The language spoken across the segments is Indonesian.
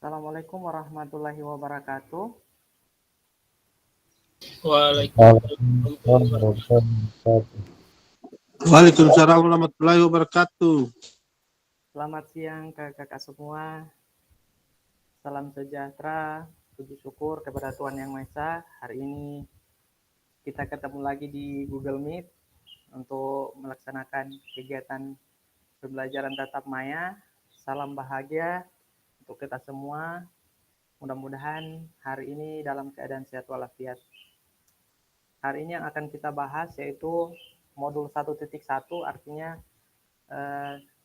Assalamualaikum warahmatullahi wabarakatuh. Waalaikumsalam warahmatullahi wabarakatuh. Waalaikumsalam warahmatullahi wabarakatuh. Selamat siang kakak-kakak semua. Salam sejahtera, puji syukur kepada Tuhan Yang Maha Esa. Hari ini kita ketemu lagi di Google Meet untuk melaksanakan kegiatan pembelajaran tatap maya. Salam bahagia untuk kita semua. Mudah-mudahan hari ini dalam keadaan sehat walafiat. Hari ini yang akan kita bahas yaitu modul 1.1, artinya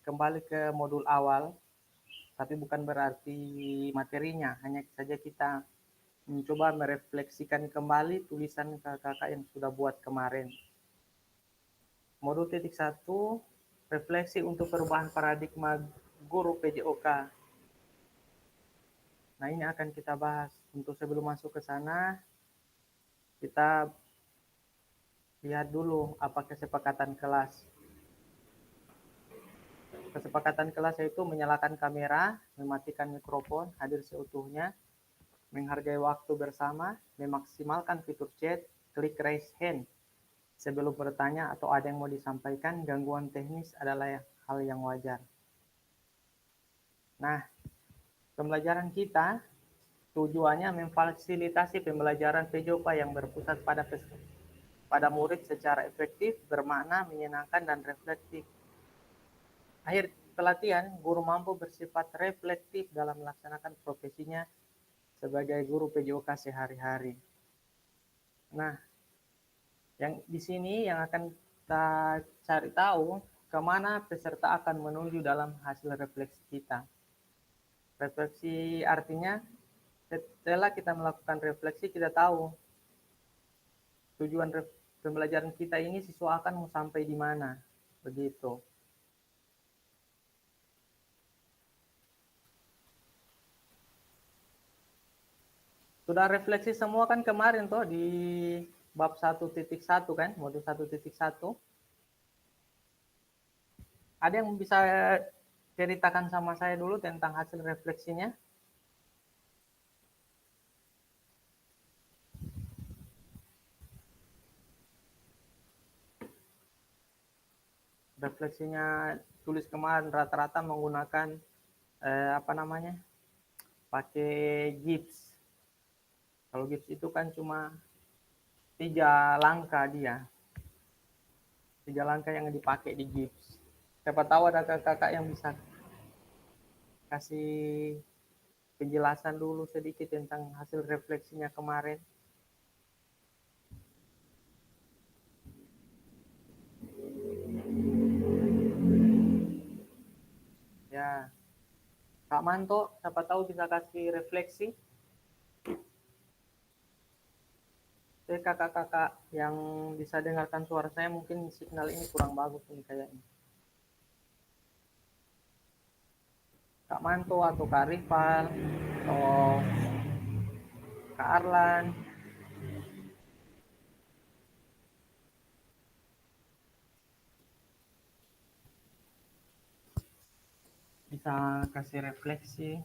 kembali ke modul awal, tapi bukan berarti materinya, hanya saja kita mencoba merefleksikan kembali tulisan kakak-kakak yang sudah buat kemarin. Modul 1, refleksi untuk perubahan paradigma guru PJOK. Nah, ini akan kita bahas. Untuk sebelum masuk ke sana, kita lihat dulu apa kesepakatan kelas. Kesepakatan kelas yaitu menyalakan kamera, mematikan mikrofon, hadir seutuhnya, menghargai waktu bersama, memaksimalkan fitur chat, klik raise hand sebelum bertanya atau ada yang mau disampaikan. Gangguan teknis adalah hal yang wajar. Nah, pembelajaran kita tujuannya memfasilitasi pembelajaran PJOK yang berpusat pada murid secara efektif, bermakna, menyenangkan, dan reflektif. Akhir pelatihan, guru mampu bersifat reflektif dalam melaksanakan profesinya sebagai guru PJOK sehari-hari. Nah, yang di sini yang akan kita cari tahu kemana peserta akan menuju dalam hasil refleksi kita. Refleksi artinya setelah kita melakukan refleksi, kita tahu tujuan pembelajaran kita ini siswa akan mau sampai di mana, begitu. Sudah refleksi semua kan kemarin tuh di bab 1.1 kan, modul 1.1. Ada yang bisa ceritakan sama saya dulu tentang hasil refleksinya? Refleksinya tulis kemarin rata-rata menggunakan pakai gips. Kalau gips itu kan cuma 3 langkah dia. 3 langkah yang dipakai di gips. Siapa tahu ada kakak-kakak yang bisa kasih penjelasan dulu sedikit tentang hasil refleksinya kemarin. Ya, Kak Manto, siapa tahu bisa kasih refleksi. Kakak-kakak yang bisa dengarkan suara saya, mungkin signal ini kurang bagus nih kayaknya. Kak Manto atau Kak Rifal atau Kak Arlan. Bisa kasih refleksi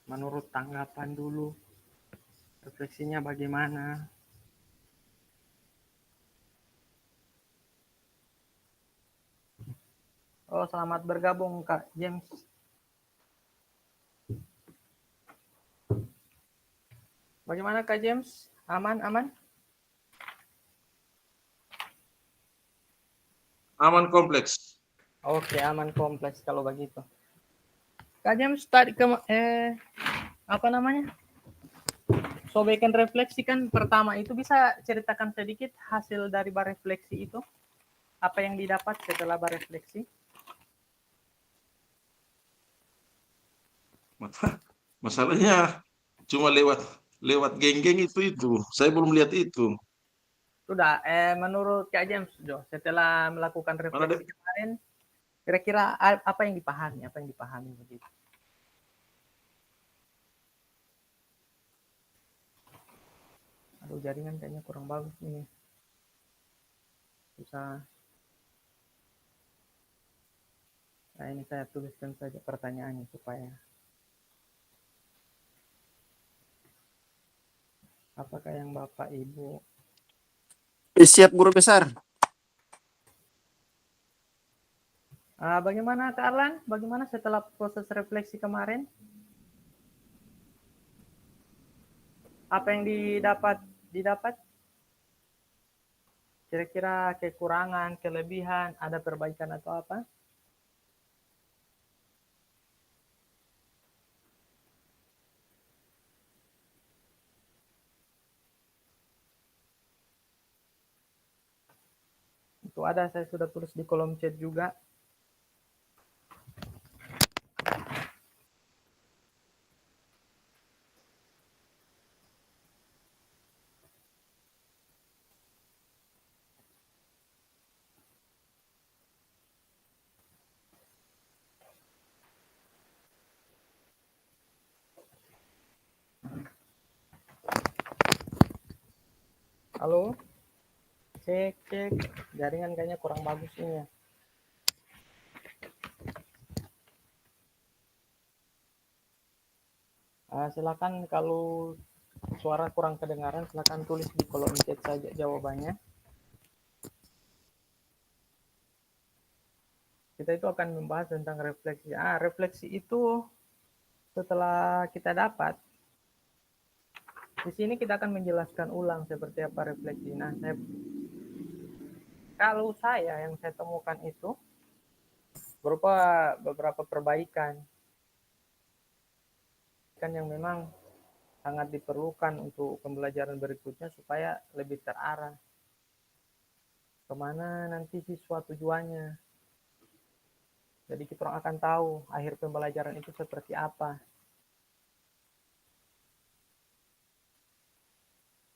menurut tanggapan dulu. Refleksinya bagaimana? Oh, selamat bergabung Kak James. Bagaimana Kak James? Aman? Aman kompleks. Oke, aman kompleks kalau begitu. Kak James tadi Sobekan refleksi kan pertama itu, bisa ceritakan sedikit hasil dari barefleksi itu? Apa yang didapat setelah barefleksi? Masalahnya cuma lewat geng-geng itu. Saya belum lihat itu. Sudah, menurut Kak James, setelah melakukan refleksi kemarin, kira-kira apa yang dipahami begitu? Aduh, jaringan kayaknya kurang bagus ini. Susah. Nah, ini saya tuliskan saja pertanyaannya supaya apakah yang Bapak Ibu Siap guru besar. bagaimana Kak Arlan? Bagaimana setelah proses refleksi kemarin? Apa yang didapat? Kira-kira kekurangan, kelebihan, ada perbaikan atau apa? Itu ada, saya sudah tulis di kolom chat juga. Halo? Cek. Jaringan kayaknya kurang bagus ini ya. Silakan kalau suara kurang kedengaran, silakan tulis di kolom chat saja jawabannya. Kita itu akan membahas tentang refleksi. Refleksi itu setelah kita dapat, di sini kita akan menjelaskan ulang seperti apa refleksi. Nah, kalau yang saya temukan itu berupa beberapa perbaikan yang memang sangat diperlukan untuk pembelajaran berikutnya supaya lebih terarah kemana nanti siswa tujuannya. Jadi kita orang akan tahu akhir pembelajaran itu seperti apa.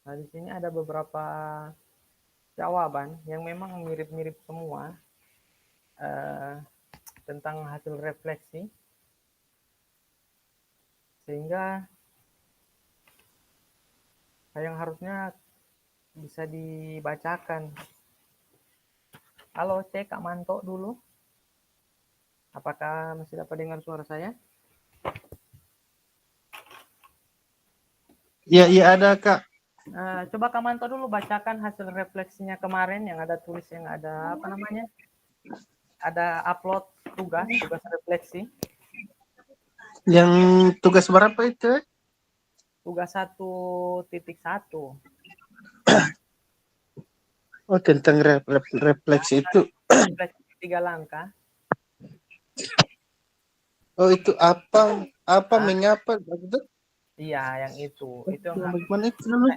Nah, di sini ada beberapa jawaban yang memang mirip-mirip semua tentang hasil refleksi, sehingga yang harusnya bisa dibacakan. Halo, cek Kak Manto dulu. Apakah masih dapat dengar suara saya? Iya, ada Kak. Coba Kak Manto dulu bacakan hasil refleksinya kemarin yang ada tulis yang ada apa namanya? Ada upload tugas refleksi. Yang tugas berapa itu? Tugas 1.1. Oh, tentang refleksi itu. Refleksi 3 langkah. Oh, itu apa mengapa gitu? Iya, yang itu. Itu yang Bagaimana itu dulu?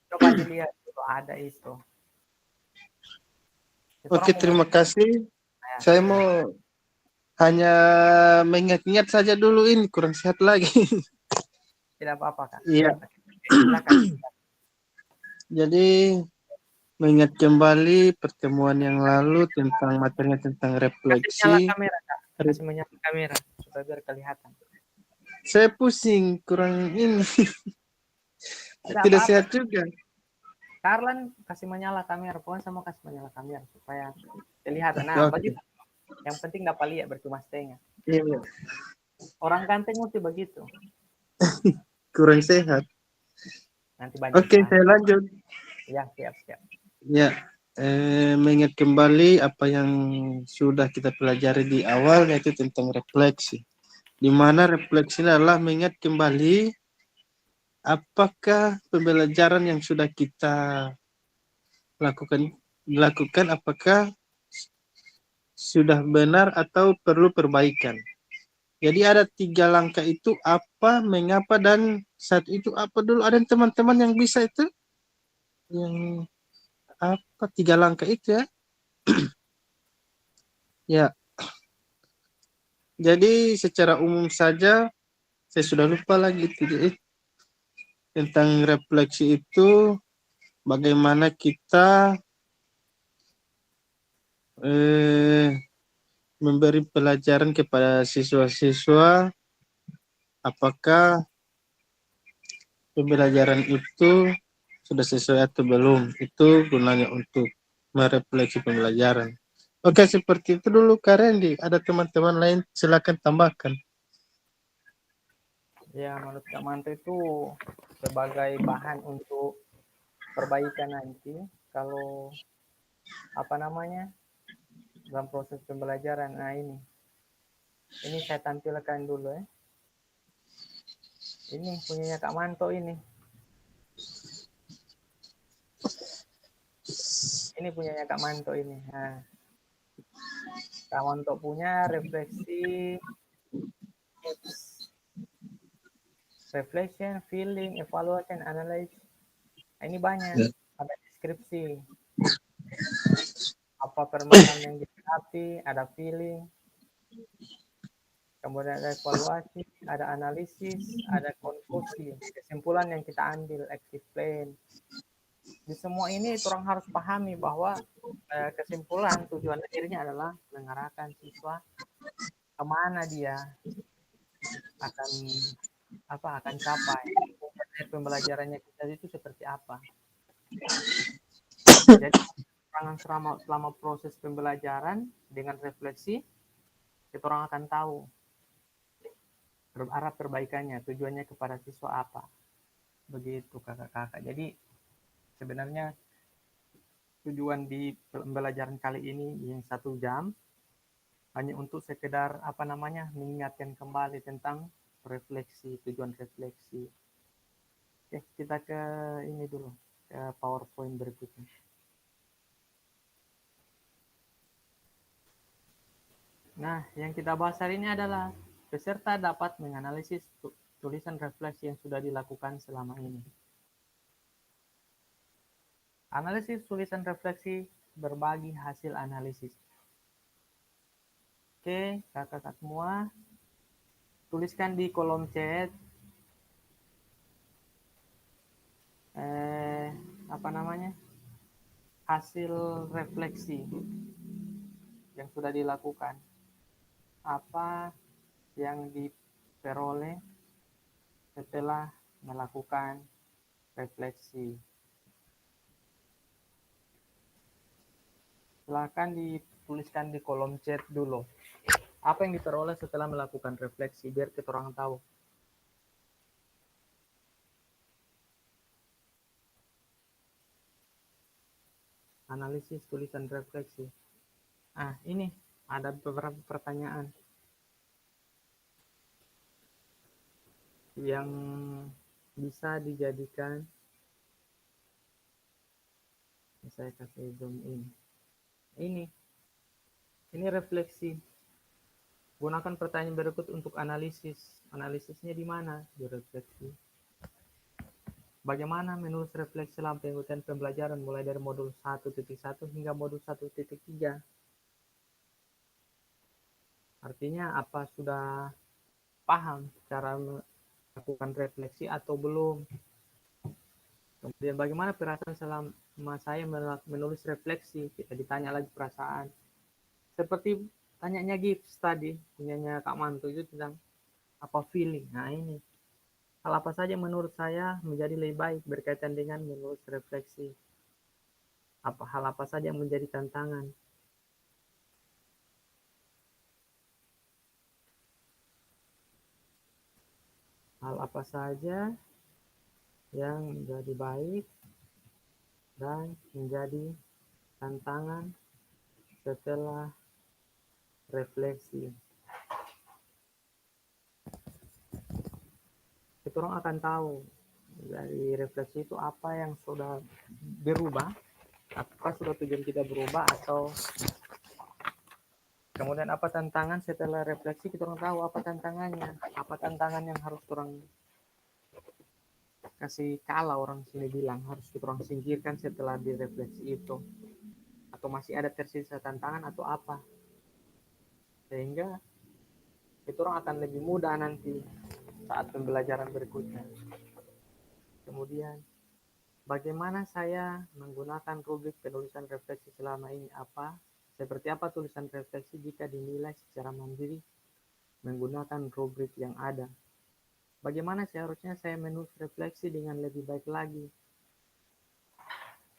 coba dilihat itu ada itu. Oke, terima kasih. Saya mau hanya mengingat-ingat saja dulu, ini kurang sehat lagi. Tidak apa-apa, Kak. Iya. Silakan. Jadi mengingat kembali pertemuan yang lalu tentang materinya tentang Kasih nyala refleksi. kamera, Kak. Kasih menyala kamera supaya biar kelihatan. Saya pusing, kurang ini. Tidak sehat juga. Karlan kasih menyala kamera, pokoknya sama kasih menyala kamera supaya kelihatan. Nah, Oke. begitu. Yang penting dapat lihat bercuma setengah. Iya. Orang ganteng mesti begitu. Kurang sehat. Nanti banyak. Oke, saya lanjut. Ya, siap. Ya, mengingat kembali apa yang sudah kita pelajari di awal, yaitu tentang refleksi. Di mana refleksi adalah mengingat kembali apakah pembelajaran yang sudah kita lakukan apakah sudah benar atau perlu perbaikan. Jadi ada 3 langkah itu, apa, mengapa, dan saat itu apa dulu. Ada teman-teman yang bisa itu? Yang apa 3 langkah itu ya? Ya. Jadi secara umum saja, saya sudah lupa lagi itu. Tentang refleksi itu, bagaimana kita memberi pelajaran kepada siswa-siswa, apakah pembelajaran itu sudah sesuai atau belum. Itu gunanya untuk merefleksi pembelajaran. Oke, seperti itu dulu Kak Randy. Ada teman-teman lain, silakan tambahkan. Ya, menurut Kak Manto itu sebagai bahan untuk perbaikan nanti kalau apa namanya dalam proses pembelajaran. Nah ini saya tampilkan dulu ya. Ini punyanya Kak Manto ini. Ini punyanya Kak Manto ini. Nah, Kak Manto punya refleksi, reflection, feeling, evaluation, analysis. Nah, ini banyak. Ya. Ada deskripsi. Apa permasalahan yang dihadapi, ada feeling, kemudian ada evaluasi, ada analisis, ada konklusi, kesimpulan yang kita ambil, active plan. Di semua ini orang harus pahami bahwa kesimpulan tujuan akhirnya adalah mengarahkan siswa kemana dia akan akan capai. Pembelajarannya kita itu seperti apa. Jadi selama proses pembelajaran dengan refleksi, kita orang akan tahu arah perbaikannya, tujuannya kepada siswa apa. Begitu kakak-kakak. Jadi sebenarnya tujuan di pembelajaran kali ini yang 1 jam hanya untuk sekedar mengingatkan kembali tentang refleksi, tujuan refleksi. Oke, kita ke ini dulu, ke PowerPoint berikutnya. Nah, yang kita bahas hari ini adalah peserta dapat menganalisis tulisan refleksi yang sudah dilakukan selama ini. Analisis tulisan refleksi berbagi hasil analisis. Oke, kakak-kakak semua, tuliskan di kolom chat hasil refleksi yang sudah dilakukan. Apa yang diperoleh setelah melakukan refleksi. Silakan dituliskan di kolom chat dulu. Apa yang diperoleh setelah melakukan refleksi biar kita orang tahu. Analisis tulisan refleksi. Ini ada beberapa pertanyaan yang bisa dijadikan. Saya kasih zoom in. Ini refleksi. Gunakan pertanyaan berikut untuk analisis. Analisisnya di mana? Di refleksi. Bagaimana menulis refleksi selama pengikutan pembelajaran mulai dari modul 1.1 hingga modul 1.3? Artinya apa sudah paham cara melakukan refleksi atau belum? Kemudian bagaimana perasaan selama saya menulis refleksi? Kita ditanya lagi perasaan. Seperti tanyanya Gibbs tadi, punyanya Kak Manto itu tentang apa feeling. Nah ini. Hal apa saja menurut saya menjadi lebih baik berkaitan dengan menulis refleksi? Hal apa saja yang menjadi tantangan? Hal apa saja yang menjadi baik dan menjadi tantangan setelah refleksi? Kita orang akan tahu dari refleksi itu apa yang sudah berubah, apakah sudah tujuan kita berubah, atau kemudian apa tantangan setelah refleksi. Kita orang tahu apa tantangannya, apa tantangan yang harus orang kasih kalah, orang sini bilang harus kita orang singkirkan setelah direfleksi itu, atau masih ada tersisa tantangan atau apa, sehingga itu orang akan lebih mudah nanti saat pembelajaran berikutnya. Kemudian bagaimana saya menggunakan rubrik penulisan refleksi selama ini? Seperti apa tulisan refleksi jika dinilai secara mandiri menggunakan rubrik yang ada? Bagaimana seharusnya saya menulis refleksi dengan lebih baik lagi?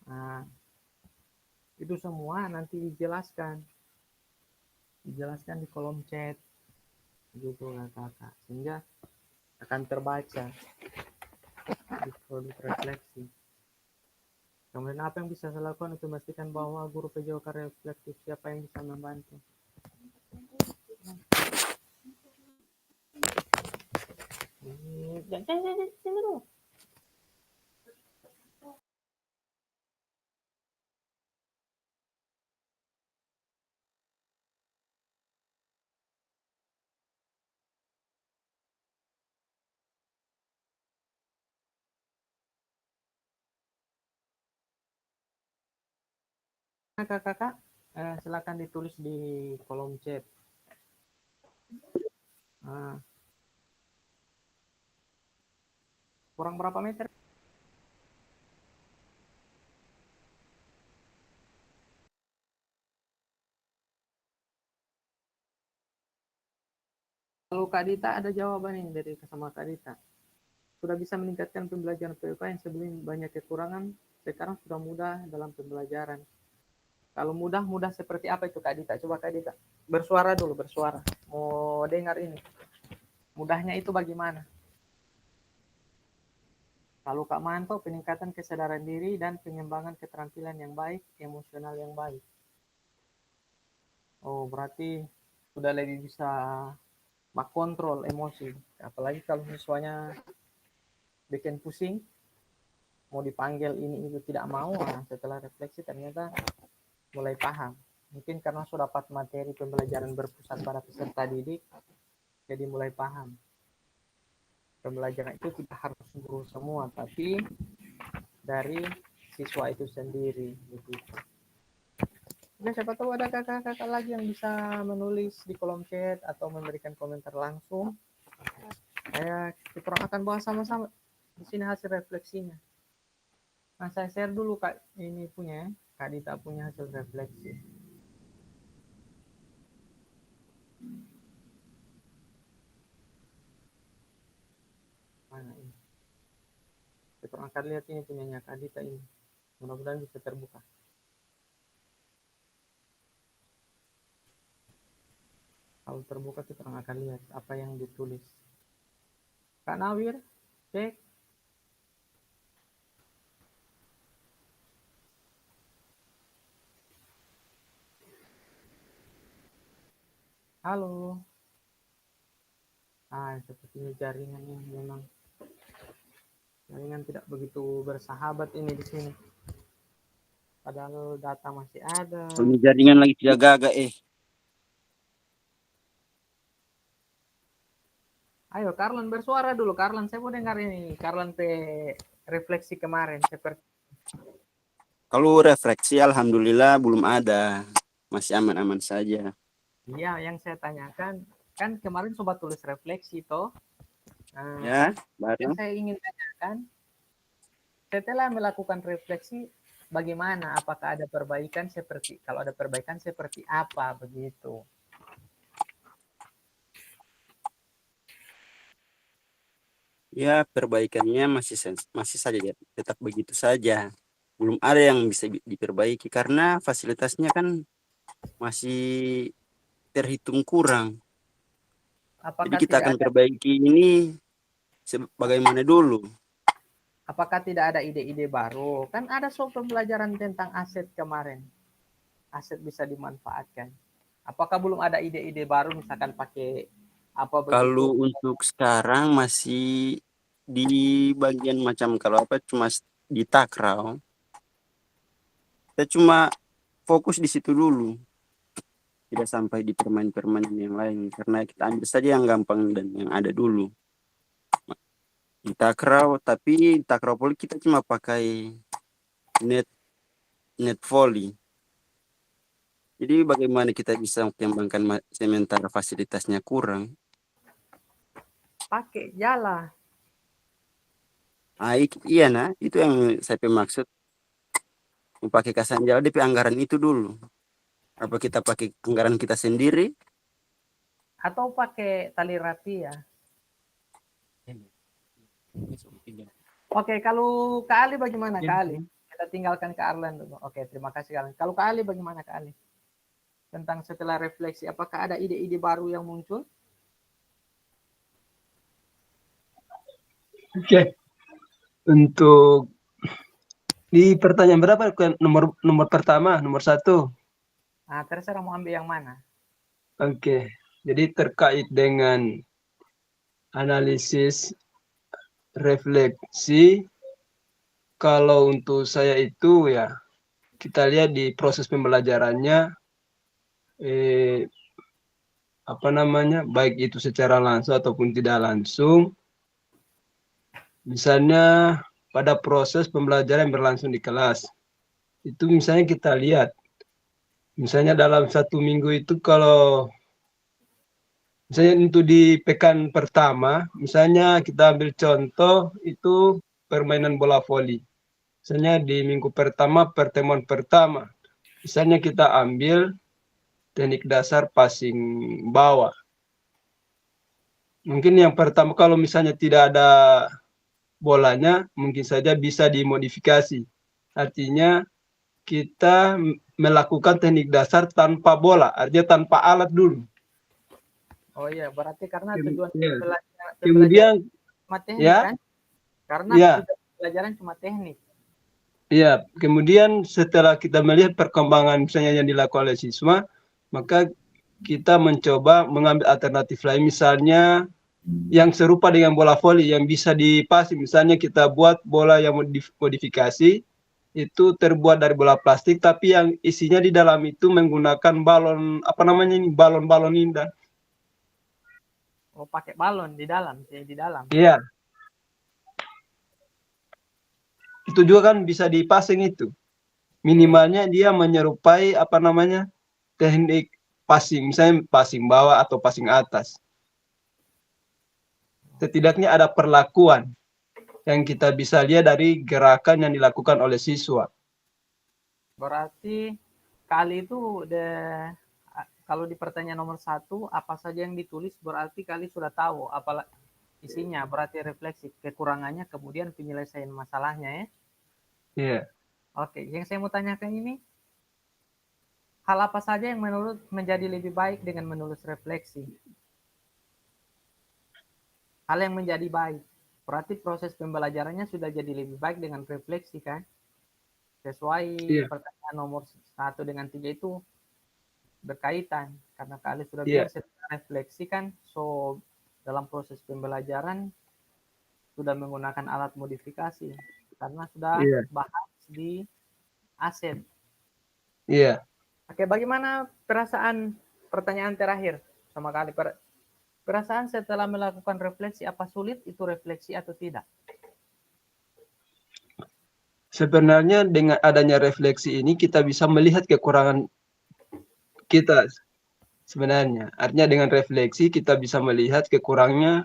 Nah, itu semua nanti dijelaskan dijelaskan di kolom chat gitu kakak, sehingga akan terbaca di produk refleksi. Kemudian apa yang bisa saya lakukan untuk memastikan bahwa guru PJOK reflektif, siapa yang bisa membantu? Jangan dulu. Kakak-kakak, silakan ditulis di kolom chat. Kurang berapa meter? Kalau Kak Dita ada jawaban ini dari sama Kak Dita. Sudah bisa meningkatkan pembelajaran PUK yang sebelum banyak kekurangan, sekarang sudah mudah dalam pembelajaran. Kalau mudah seperti apa itu Kak Dita? Coba Kak Dita bersuara dulu, bersuara. Mau dengar ini. Mudahnya itu bagaimana? Kalau Kak Manto, peningkatan kesadaran diri dan pengembangan keterampilan yang baik, emosional yang baik. Oh, berarti sudah lebih bisa mengontrol emosi. Apalagi kalau siswanya bikin pusing, mau dipanggil ini itu tidak mau, nah setelah refleksi ternyata mulai paham. Mungkin karena sudah dapat materi pembelajaran berpusat pada peserta didik, jadi mulai paham. Pembelajaran itu tidak harus guru semua, tapi dari siswa itu sendiri. Begitu. Oke, siapa tahu ada kakak-kakak lagi yang bisa menulis di kolom chat atau memberikan komentar langsung. Kita akan bahas sama-sama di sini hasil refleksinya. Nah, saya share dulu Kak, ini punya, Kak Dita punya hasil refleksi. Mana ini? Kita akan lihat ini punyanya Kak Dita ini. Mudah-mudahan bisa terbuka. Kalau terbuka kita akan lihat apa yang ditulis. Kak Nawir, cek. Halo. Sepertinya jaringan ini memang jaringan tidak begitu bersahabat ini di sini. Padahal data masih ada. Ini jaringan lagi tidak gagak Ayo Karlan bersuara dulu. Karlan, saya mau dengar ini. Karlan refleksi kemarin seperti. Kalau refleksi alhamdulillah belum ada. Masih aman-aman saja. Iya, yang saya tanyakan kan kemarin sobat tulis refleksi toh. Ya, yang bareng. saya ingin tanyakan, setelah melakukan refleksi bagaimana? Apakah ada perbaikan seperti, kalau ada perbaikan seperti apa begitu? Ya, perbaikannya masih saja tetap begitu saja. Belum ada yang bisa diperbaiki karena fasilitasnya kan masih terhitung kurang. Jadi Apakah kita tidak akan ada perbaiki ini sebagaimana dulu. apakah tidak ada ide-ide baru? Kan ada pembelajaran tentang aset kemarin. Aset bisa dimanfaatkan. Apakah belum ada ide-ide baru misalkan pakai apa begitu? Kalau untuk sekarang masih di bagian macam kalau apa cuma di takraw. Kita cuma fokus di situ dulu. Tidak sampai di permainan-permainan yang lain karena kita ambil saja yang gampang dan yang ada dulu. Di takraw, tapi takraw volley kita cuma pakai net volley. Jadi bagaimana kita bisa mengembangkan sementara fasilitasnya kurang? Pakai jala. Iya nah, itu yang saya maksud. Pakai kasan jala DP anggaran itu dulu. Apa kita pakai anggaran kita sendiri? Atau pakai tali rapia. Oke, kalau Kak Ali bagaimana Kak Ali? Kita tinggalkan Kak Arlan dulu. Oke, terima kasih Kak Ali. Kalau Kak Ali bagaimana Kak Ali? tentang setelah refleksi? Apakah ada ide-ide baru yang muncul? Oke, untuk di pertanyaan berapa? Nomor pertama, nomor 1. Nah, terserah mau ambil yang mana. Oke, jadi terkait dengan analisis refleksi, kalau untuk saya itu ya kita lihat di proses pembelajarannya, apa namanya, baik itu secara langsung ataupun tidak langsung. Misalnya pada proses pembelajaran yang berlangsung di kelas, itu misalnya kita lihat, misalnya dalam 1 minggu itu kalau misalnya untuk di pekan pertama, misalnya kita ambil contoh itu permainan bola voli. Misalnya di minggu pertama, pertemuan pertama, misalnya kita ambil teknik dasar passing bawah. Mungkin yang pertama kalau misalnya tidak ada bolanya, mungkin saja bisa dimodifikasi. Artinya kita melakukan teknik dasar tanpa bola, artinya tanpa alat dulu. Oh iya, berarti karena Kem- tujuan ya. pembelajaran Kemudian cuma teknik ya, kan? Karena ya, tujuan pembelajaran cuma teknik. ya. Kemudian setelah kita melihat perkembangan misalnya yang dilakukan oleh siswa, maka kita mencoba mengambil alternatif lain, misalnya yang serupa dengan bola voli yang bisa dipasing. Misalnya kita buat bola yang modifikasi itu terbuat dari bola plastik, tapi yang isinya di dalam itu menggunakan balon, apa namanya ini, balon-balon indah. Oh, pakai balon di dalam, di dalam. Iya, itu juga kan bisa dipasing itu. Minimalnya dia menyerupai apa namanya teknik passing, misalnya passing bawah atau passing atas. Setidaknya ada perlakuan yang kita bisa lihat dari gerakan yang dilakukan oleh siswa. Berarti kali itu kalau di pertanyaan nomor 1, apa saja yang ditulis berarti kali sudah tahu apa isinya, berarti refleksi kekurangannya, kemudian penyelesaian masalahnya ya. Iya. Oke, yang saya mau tanyakan ini, hal apa saja yang menurut menjadi lebih baik dengan menulis refleksi? Hal yang menjadi baik, berarti proses pembelajarannya sudah jadi lebih baik dengan refleksi kan? Sesuai pertanyaan nomor 1 dengan 3 itu berkaitan, karena kali sudah bilang setelah refleksi kan, so dalam proses pembelajaran sudah menggunakan alat modifikasi karena sudah bahas di aset. Iya. Oke, bagaimana perasaan, pertanyaan terakhir sama kali, perasaan setelah melakukan refleksi, apa sulit itu refleksi atau tidak? Sebenarnya dengan adanya refleksi ini kita bisa melihat kekurangan kita sebenarnya. Artinya dengan refleksi kita bisa melihat kekurangannya,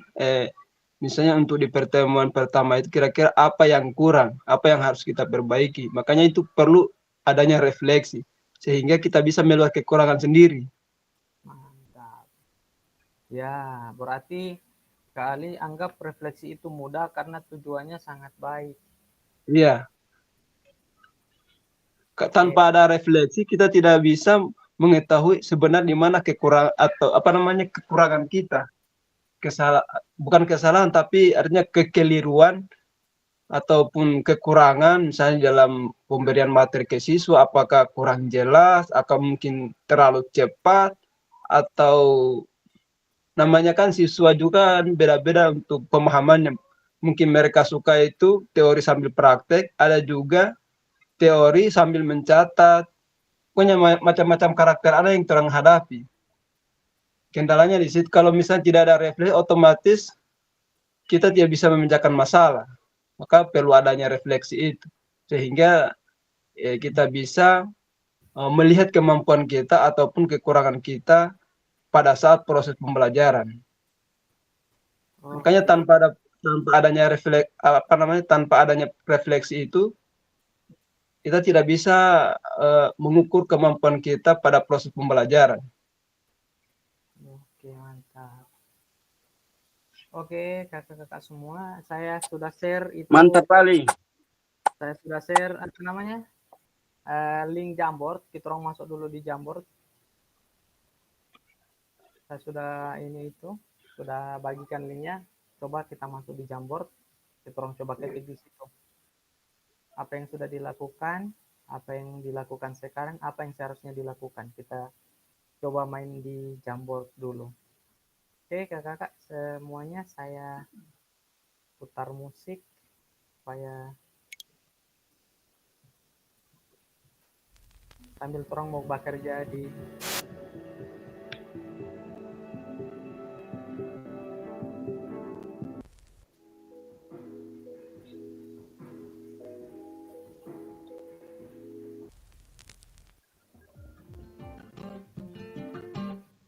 misalnya untuk di pertemuan pertama itu kira-kira apa yang kurang, apa yang harus kita perbaiki. Makanya itu perlu adanya refleksi sehingga kita bisa melihat kekurangan sendiri. Mantap. Ya, berarti kali anggap refleksi itu mudah karena tujuannya sangat baik. Iya. Tanpa ada refleksi kita tidak bisa mengetahui sebenarnya di mana kekurangan atau apa namanya kekurangan kita. Bukan kesalahan tapi artinya kekeliruan ataupun kekurangan misalnya dalam pemberian materi ke siswa, apakah kurang jelas, atau mungkin terlalu cepat, atau namanya kan siswa juga beda-beda untuk pemahamannya. Mungkin mereka suka itu teori sambil praktek, ada juga teori sambil mencatat. Pokoknya macam-macam karakter ada yang terang hadapi. Kendalanya di situ kalau misalnya tidak ada refleksi, otomatis kita tidak bisa memecahkan masalah. Maka perlu adanya refleksi itu sehingga kita bisa melihat kemampuan kita ataupun kekurangan kita pada saat proses pembelajaran. Makanya tanpa adanya refleksi itu kita tidak bisa mengukur kemampuan kita pada proses pembelajaran. Oke, mantap. Oke, kakak-kakak semua, saya sudah share itu. Mantap kali. Saya sudah share apa namanya link Jamboard. Kita orang masuk dulu di Jamboard. Saya sudah sudah bagikan linknya. Coba kita masuk di Jamboard, kita coba ketik di situ. Apa yang sudah dilakukan, apa yang dilakukan sekarang, apa yang seharusnya dilakukan. Kita coba main di Jamboard dulu. Oke, kakak-kakak semuanya saya putar musik supaya sambil orang mau bekerja di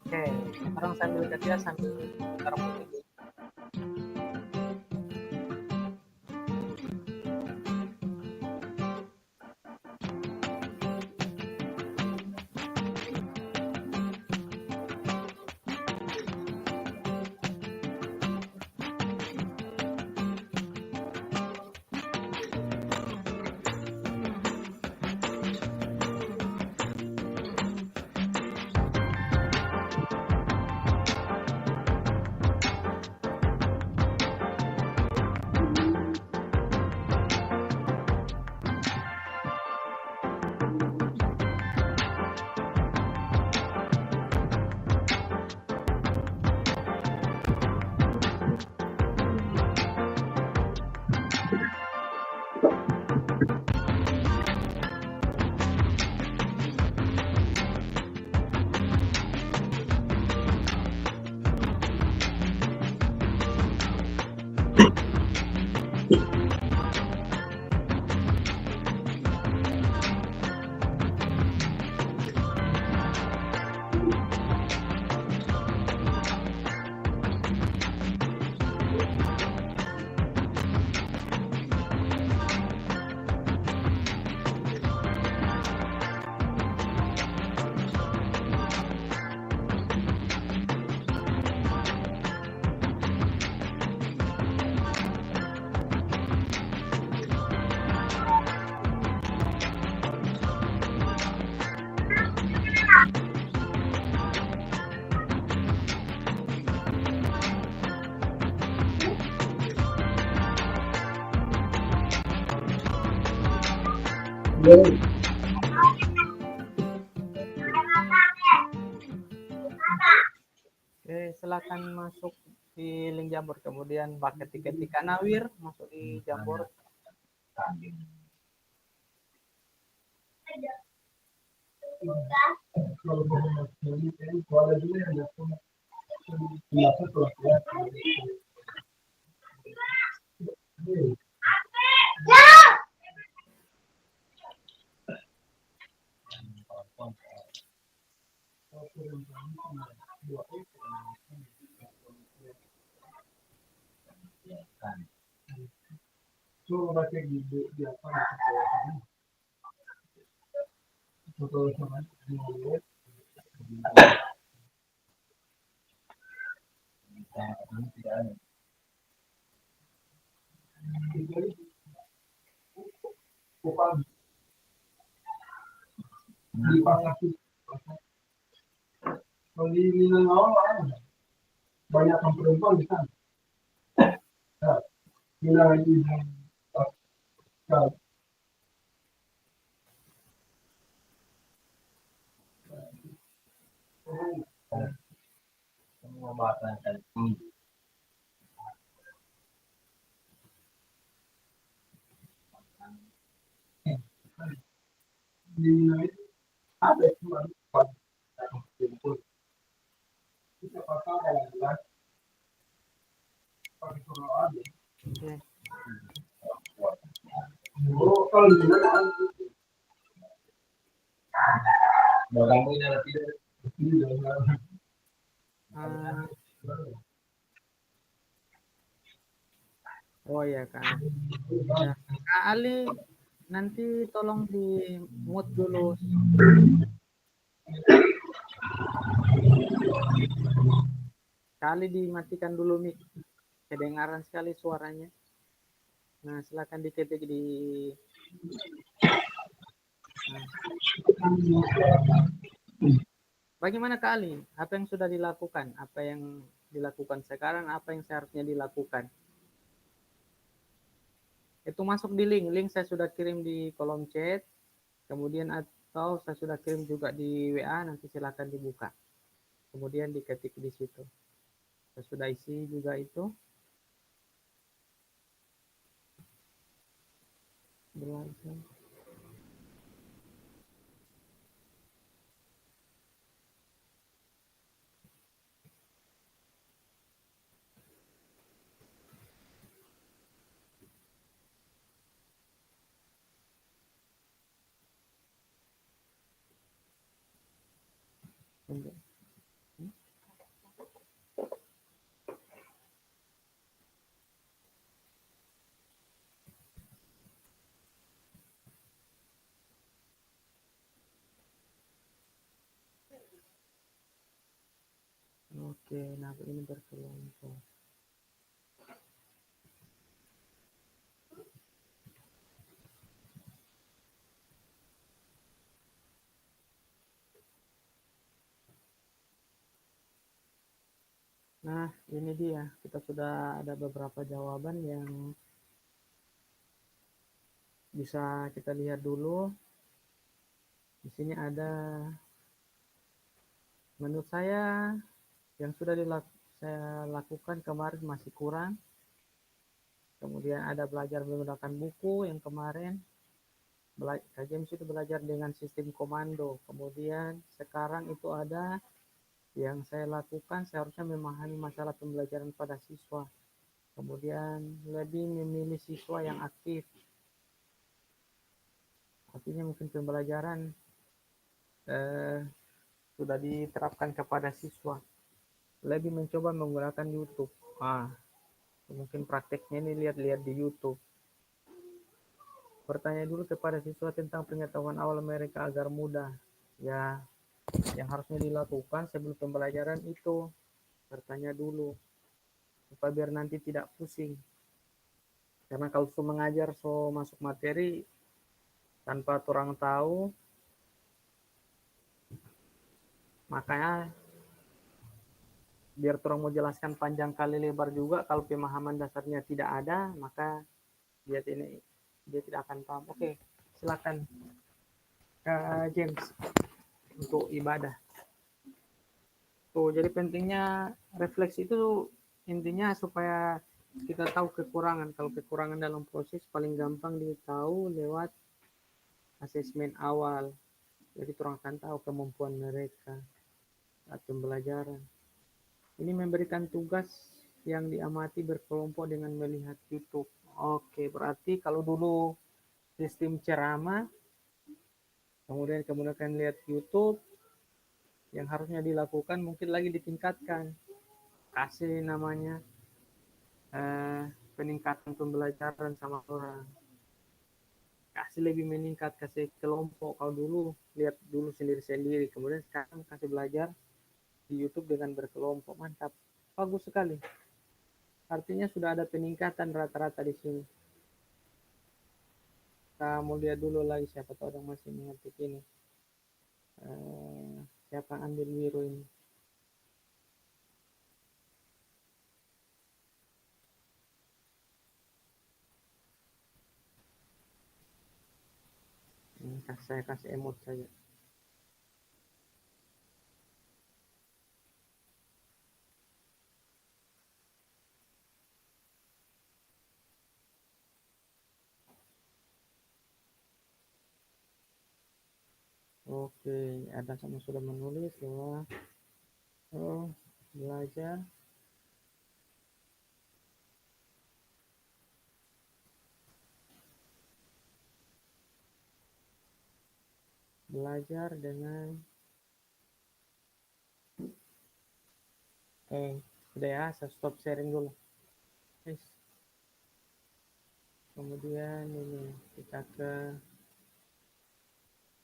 Oke, orang sambil kerja sambil putar musik. Oke, silakan masuk di link Jamboard, kemudian ketik Kanawir, masuk di Jamboard. Banyak perempuan di sana. Ada cuma kita pakai Oke. kalau di mana Oh ya Kak. Ya. Kak Ali, nanti tolong di mute dulu. Kali dimatikan dulu mic. Kedengaran sekali suaranya. Nah, silakan diketik di Bagaimana kali? Apa yang sudah dilakukan? Apa yang dilakukan sekarang? Apa yang seharusnya dilakukan? Itu masuk di link. Link saya sudah kirim di kolom chat. Kemudian atau saya sudah kirim juga di WA. Nanti silakan dibuka. Kemudian diketik di situ. Saya sudah isi juga itu. Belajar. Oke, nah ini berkelompok. Nah, ini dia. Kita sudah ada beberapa jawaban yang bisa kita lihat dulu. Di sini ada, menurut saya yang sudah saya lakukan kemarin masih kurang. Kemudian ada belajar menggunakan buku yang kemarin. James itu belajar dengan sistem komando. Kemudian sekarang itu ada yang saya lakukan seharusnya memahami masalah pembelajaran pada siswa. Kemudian lebih memilih siswa yang aktif. Artinya mungkin pembelajaran sudah diterapkan kepada siswa. Lebih mencoba menggunakan YouTube. Mungkin prakteknya ini lihat-lihat di YouTube. Bertanya dulu kepada siswa tentang pengetahuan awal mereka agar mudah. Ya, yang harusnya dilakukan sebelum pembelajaran itu bertanya dulu supaya biar nanti tidak pusing. Karena kalau so mengajar so masuk materi tanpa orang tahu, makanya biar orang mau jelaskan panjang kali lebar juga, kalau pemahaman dasarnya tidak ada, maka dia tidak akan paham. Oke, silakan Kak James untuk ibadah. Tuh, jadi pentingnya refleksi itu intinya supaya kita tahu kekurangan. Kalau kekurangan dalam proses paling gampang ditahu lewat asesmen awal. Jadi orang akan tahu kemampuan mereka saat pembelajaran. Ini memberikan tugas yang diamati berkelompok dengan melihat YouTube. Oke, berarti kalau dulu sistem ceramah, kemudian lihat YouTube, yang harusnya dilakukan mungkin lagi ditingkatkan. Kasih namanya peningkatan pembelajaran sama orang. Kasih lebih meningkat, kasih kelompok. Kalau dulu lihat dulu sendiri-sendiri, kemudian sekarang kasih belajar di YouTube dengan berkelompok. Mantap, bagus sekali. Artinya sudah ada peningkatan rata-rata di sini. Kita mau lihat dulu lagi siapa tahu orang masih mengerti ini. Siapa ambil biru ini? Saya kasih emot saja. Oke, ada sama sudah menulis bahwa belajar dengan udah ya, saya stop sharing dulu. Yes. Kemudian ini kita ke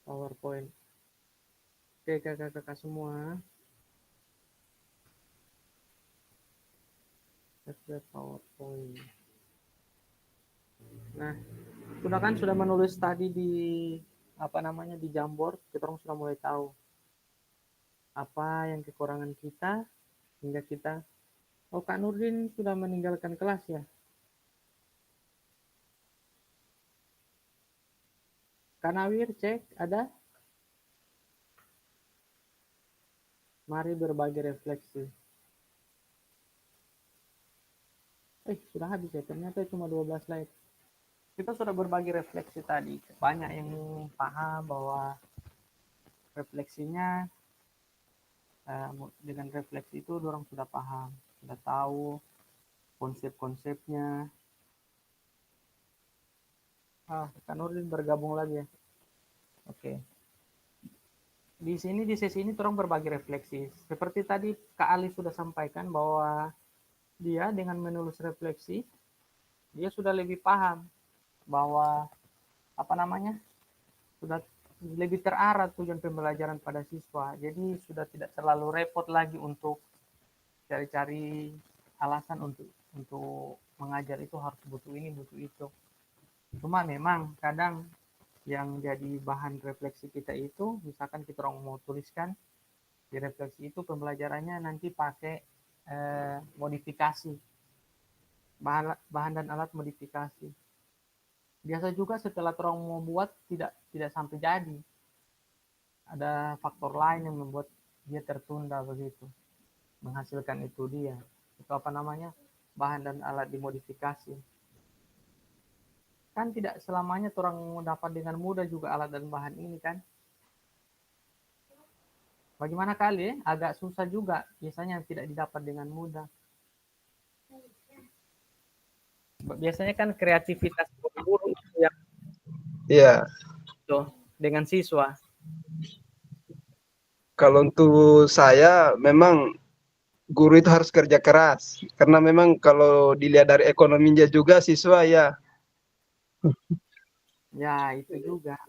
PowerPoint. Oke, kakak-kakak semua. Kita ke PowerPoint. Nah, sudah menulis tadi di di Jamboard, kita orang sudah mulai tahu apa yang kekurangan kita hingga kita, oh Kak Nurdin sudah meninggalkan kelas ya. Kak Nawir cek ada? Mari berbagi refleksi. Sudah habis ya, ternyata cuma 12 slide. Kita sudah berbagi refleksi tadi. Banyak yang paham bahwa refleksinya, dengan refleksi itu orang sudah paham, sudah tahu konsep-konsepnya. Kak Nurdin bergabung lagi ya. Oke. Di sesi ini orang berbagi refleksi. Seperti tadi Kak Ali sudah sampaikan bahwa dia dengan menulis refleksi, dia sudah lebih paham bahwa sudah lebih terarah tujuan pembelajaran pada siswa. Jadi sudah tidak terlalu repot lagi untuk cari-cari alasan untuk mengajar itu harus butuh ini, butuh itu. Cuma memang kadang yang jadi bahan refleksi kita itu, misalkan kita orang mau tuliskan di refleksi itu pembelajarannya nanti pakai modifikasi, bahan dan alat modifikasi. Biasa juga setelah orang mau buat tidak sampai jadi, ada faktor lain yang membuat dia tertunda begitu, menghasilkan itu dia itu bahan dan alat dimodifikasi. Kan tidak selamanya orang dapat dengan mudah juga alat dan bahan ini kan. Bagaimana kali agak susah juga biasanya tidak didapat dengan mudah. Biasanya kan kreativitas guru yang dengan siswa. Kalau untuk saya memang guru itu harus kerja keras, karena memang kalau dilihat dari ekonominya juga siswa ya itu juga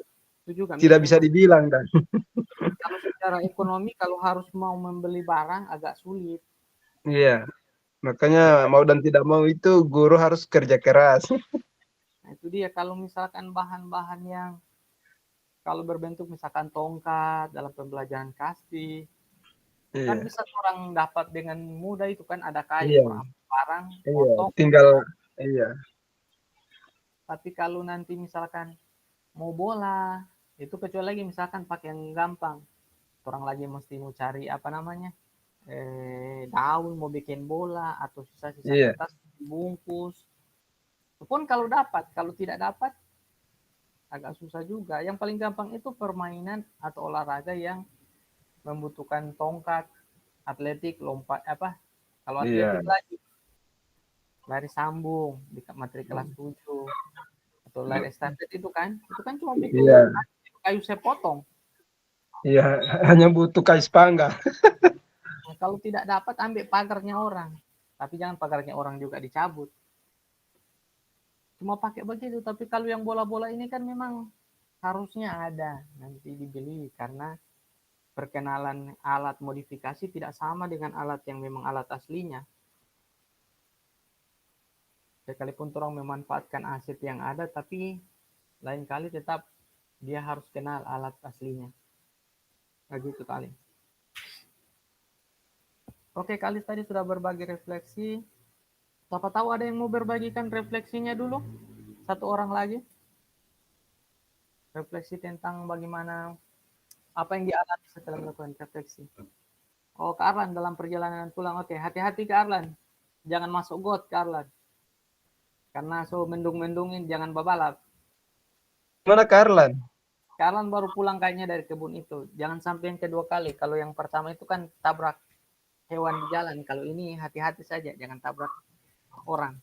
tidak bisa dibilang dan kalau secara ekonomi kalau harus mau membeli barang agak sulit. Iya, makanya mau dan tidak mau itu guru harus kerja keras. Nah, itu dia, kalau misalkan bahan-bahan yang kalau berbentuk misalkan tongkat dalam pembelajaran kasti, kan bisa orang dapat dengan mudah itu kan, ada kayu, barang, potong. Tinggal, Tapi kalau nanti misalkan mau bola, itu kecuali lagi misalkan pakai yang gampang. Orang lagi mesti mau cari daun mau bikin bola atau sisa-sisa kertas dibungkus. Walaupun kalau dapat, kalau tidak dapat agak susah juga. Yang paling gampang itu permainan atau olahraga yang membutuhkan tongkat, atletik, lompat kalau atletik lagi lari sambung di materi kelas 7 atau lari estafet itu kan cuma butuh kayu sepotong. Iya, hanya butuh kayu sepangga. Nah, kalau tidak dapat ambil pagarnya orang, tapi jangan pagarnya orang juga dicabut. Cuma pakai begitu. Tapi kalau yang bola-bola ini kan memang harusnya ada nanti dibeli, karena perkenalan alat modifikasi tidak sama dengan alat yang memang alat aslinya. Sekalipun orang memanfaatkan aset yang ada, tapi lain kali tetap dia harus kenal alat aslinya. Begitu kali. Oke, kali tadi sudah berbagi refleksi. Siapa tahu ada yang mau berbagikan refleksinya dulu? Satu orang lagi. Refleksi tentang bagaimana apa yang dialami setelah melakukan refleksi. Oh, Kak Arlan dalam perjalanan pulang. Oke, hati-hati Kak Arlan. Jangan masuk got, Kak Arlan. Karena mendung-mendungin, jangan babalap. Mana Karlan? Karlan baru pulang kayaknya dari kebun itu. Jangan sampai yang kedua kali. Kalau yang pertama itu kan tabrak hewan di jalan. Kalau ini hati-hati saja, jangan tabrak orang.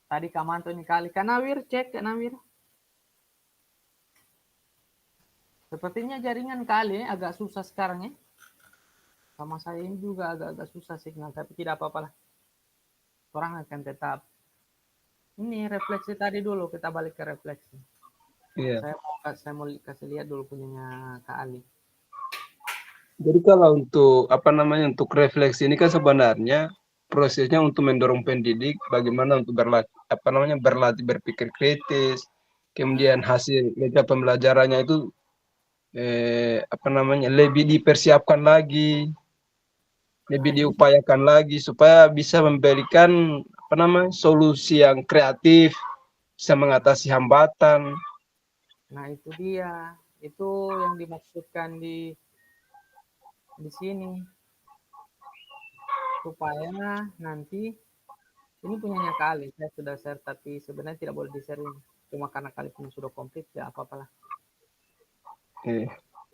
Tadi Kak Manto ini kali. Kak Nawir, cek Kak Nawir. Sepertinya jaringan kali agak susah sekarang ya. Sama saya ini juga agak-agak susah signal, tapi tidak apa-apa lah. Orang akan tetap. Ini refleksi tadi dulu, kita balik ke refleksi. Saya mau kasih lihat dulu punyanya Kak Ali. Jadi kalau untuk untuk refleksi ini kan sebenarnya prosesnya untuk mendorong pendidik bagaimana untuk berlatih berpikir kritis, kemudian hasil pembelajarannya itu apa namanya, lebih dipersiapkan lagi, lebih diupayakan lagi supaya bisa memberikan apa namanya, solusi yang kreatif, bisa mengatasi hambatan. Nah, itu dia. Itu yang dimaksudkan di sini. Supaya nanti ini punyanya Kali. Saya sudah share, tapi sebenarnya tidak boleh di-share ini. Cuma karena Kali punya sudah komplit, ya apa-apalah. Eh,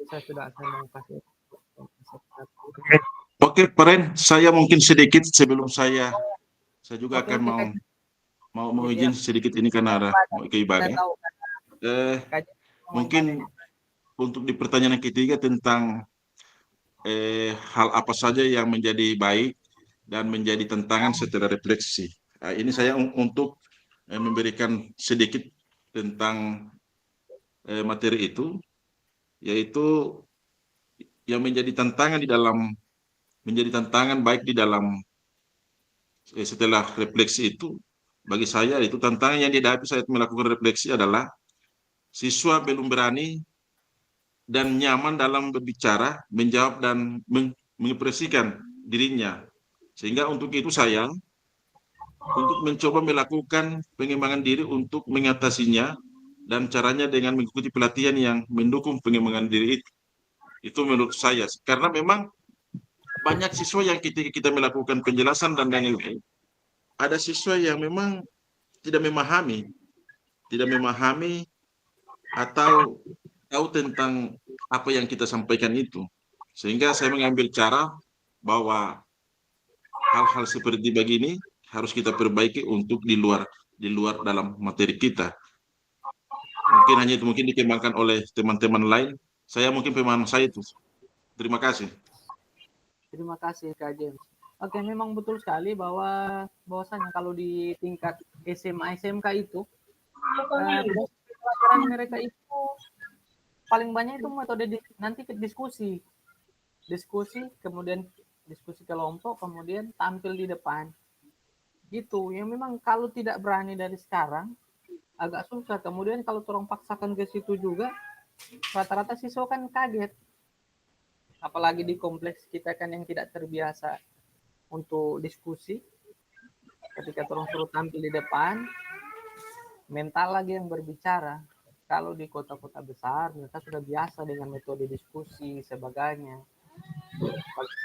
Saya mau kasih. Oke, Peren, saya mungkin sedikit sebelum saya juga Oke, akan oke, mau Kak. izin sedikit ini karena ada mau ke Saya ibadah. tahu Eh, Kak mau ibadah Mungkin nih. untuk di pertanyaan yang ketiga tentang hal apa saja yang menjadi baik dan menjadi tantangan setelah refleksi. Nah, ini saya untuk memberikan sedikit tentang materi itu, yaitu yang menjadi tantangan baik di dalam setelah refleksi itu. Bagi saya itu tantangan yang dihadapi saat melakukan refleksi adalah siswa belum berani dan nyaman dalam berbicara, menjawab dan mengekspresikan dirinya. Sehingga untuk itu saya untuk mencoba melakukan pengembangan diri untuk mengatasinya dan caranya dengan mengikuti pelatihan yang mendukung pengembangan diri itu. Itu menurut saya. Karena memang banyak siswa yang kita melakukan penjelasan dan lain-lain. Ada siswa yang memang tidak memahami atau tahu tentang apa yang kita sampaikan itu. Sehingga saya mengambil cara bahwa hal-hal seperti begini harus kita perbaiki untuk di luar dalam materi kita. Mungkin hanya itu mungkin dikembangkan oleh teman-teman lain. Saya mungkin pemahaman saya itu. Terima kasih. Terima kasih Kak James. Oke, memang betul sekali bahwasanya kalau di tingkat SMA SMK itu pelajaran mereka itu paling banyak itu metode nanti ke diskusi, kemudian diskusi kelompok, kemudian tampil di depan. Gitu. Yang memang kalau tidak berani dari sekarang agak susah. Kemudian kalau tolong paksakan ke situ juga, rata-rata siswa kan kaget. Apalagi di kompleks kita kan yang tidak terbiasa untuk diskusi. Ketika tolong suruh tampil di depan, mental lagi yang berbicara. Kalau di kota-kota besar, mereka sudah biasa dengan metode diskusi sebagainya.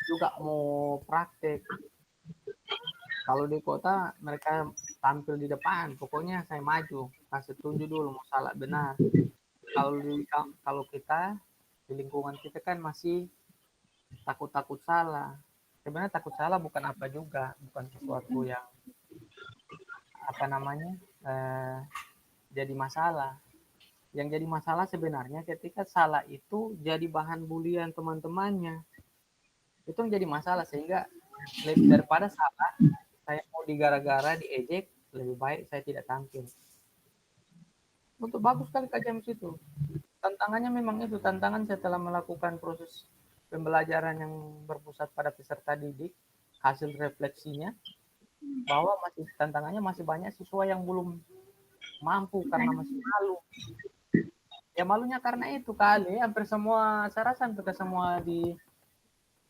Juga mau praktek. Kalau di kota, mereka tampil di depan. Pokoknya saya maju, kasih tunjuk dulu mau salah benar. Kalau kita di lingkungan kita kan masih takut-takut salah. Sebenarnya takut salah bukan apa juga, bukan sesuatu yang apa namanya jadi masalah. Yang jadi masalah sebenarnya ketika salah itu jadi bahan bulian teman-temannya. Itu yang jadi masalah sehingga lebih daripada salah, saya mau digara-gara, diejek, lebih baik saya tidak tampil. Untuk bagus sekali Kak James itu. Tantangannya memang itu, tantangan setelah melakukan proses pembelajaran yang berpusat pada peserta didik, hasil refleksinya, bahwa tantangannya masih banyak siswa yang belum mampu karena masih malu. Ya malunya karena itu kali, hampir semua, saya rasa hampir semua di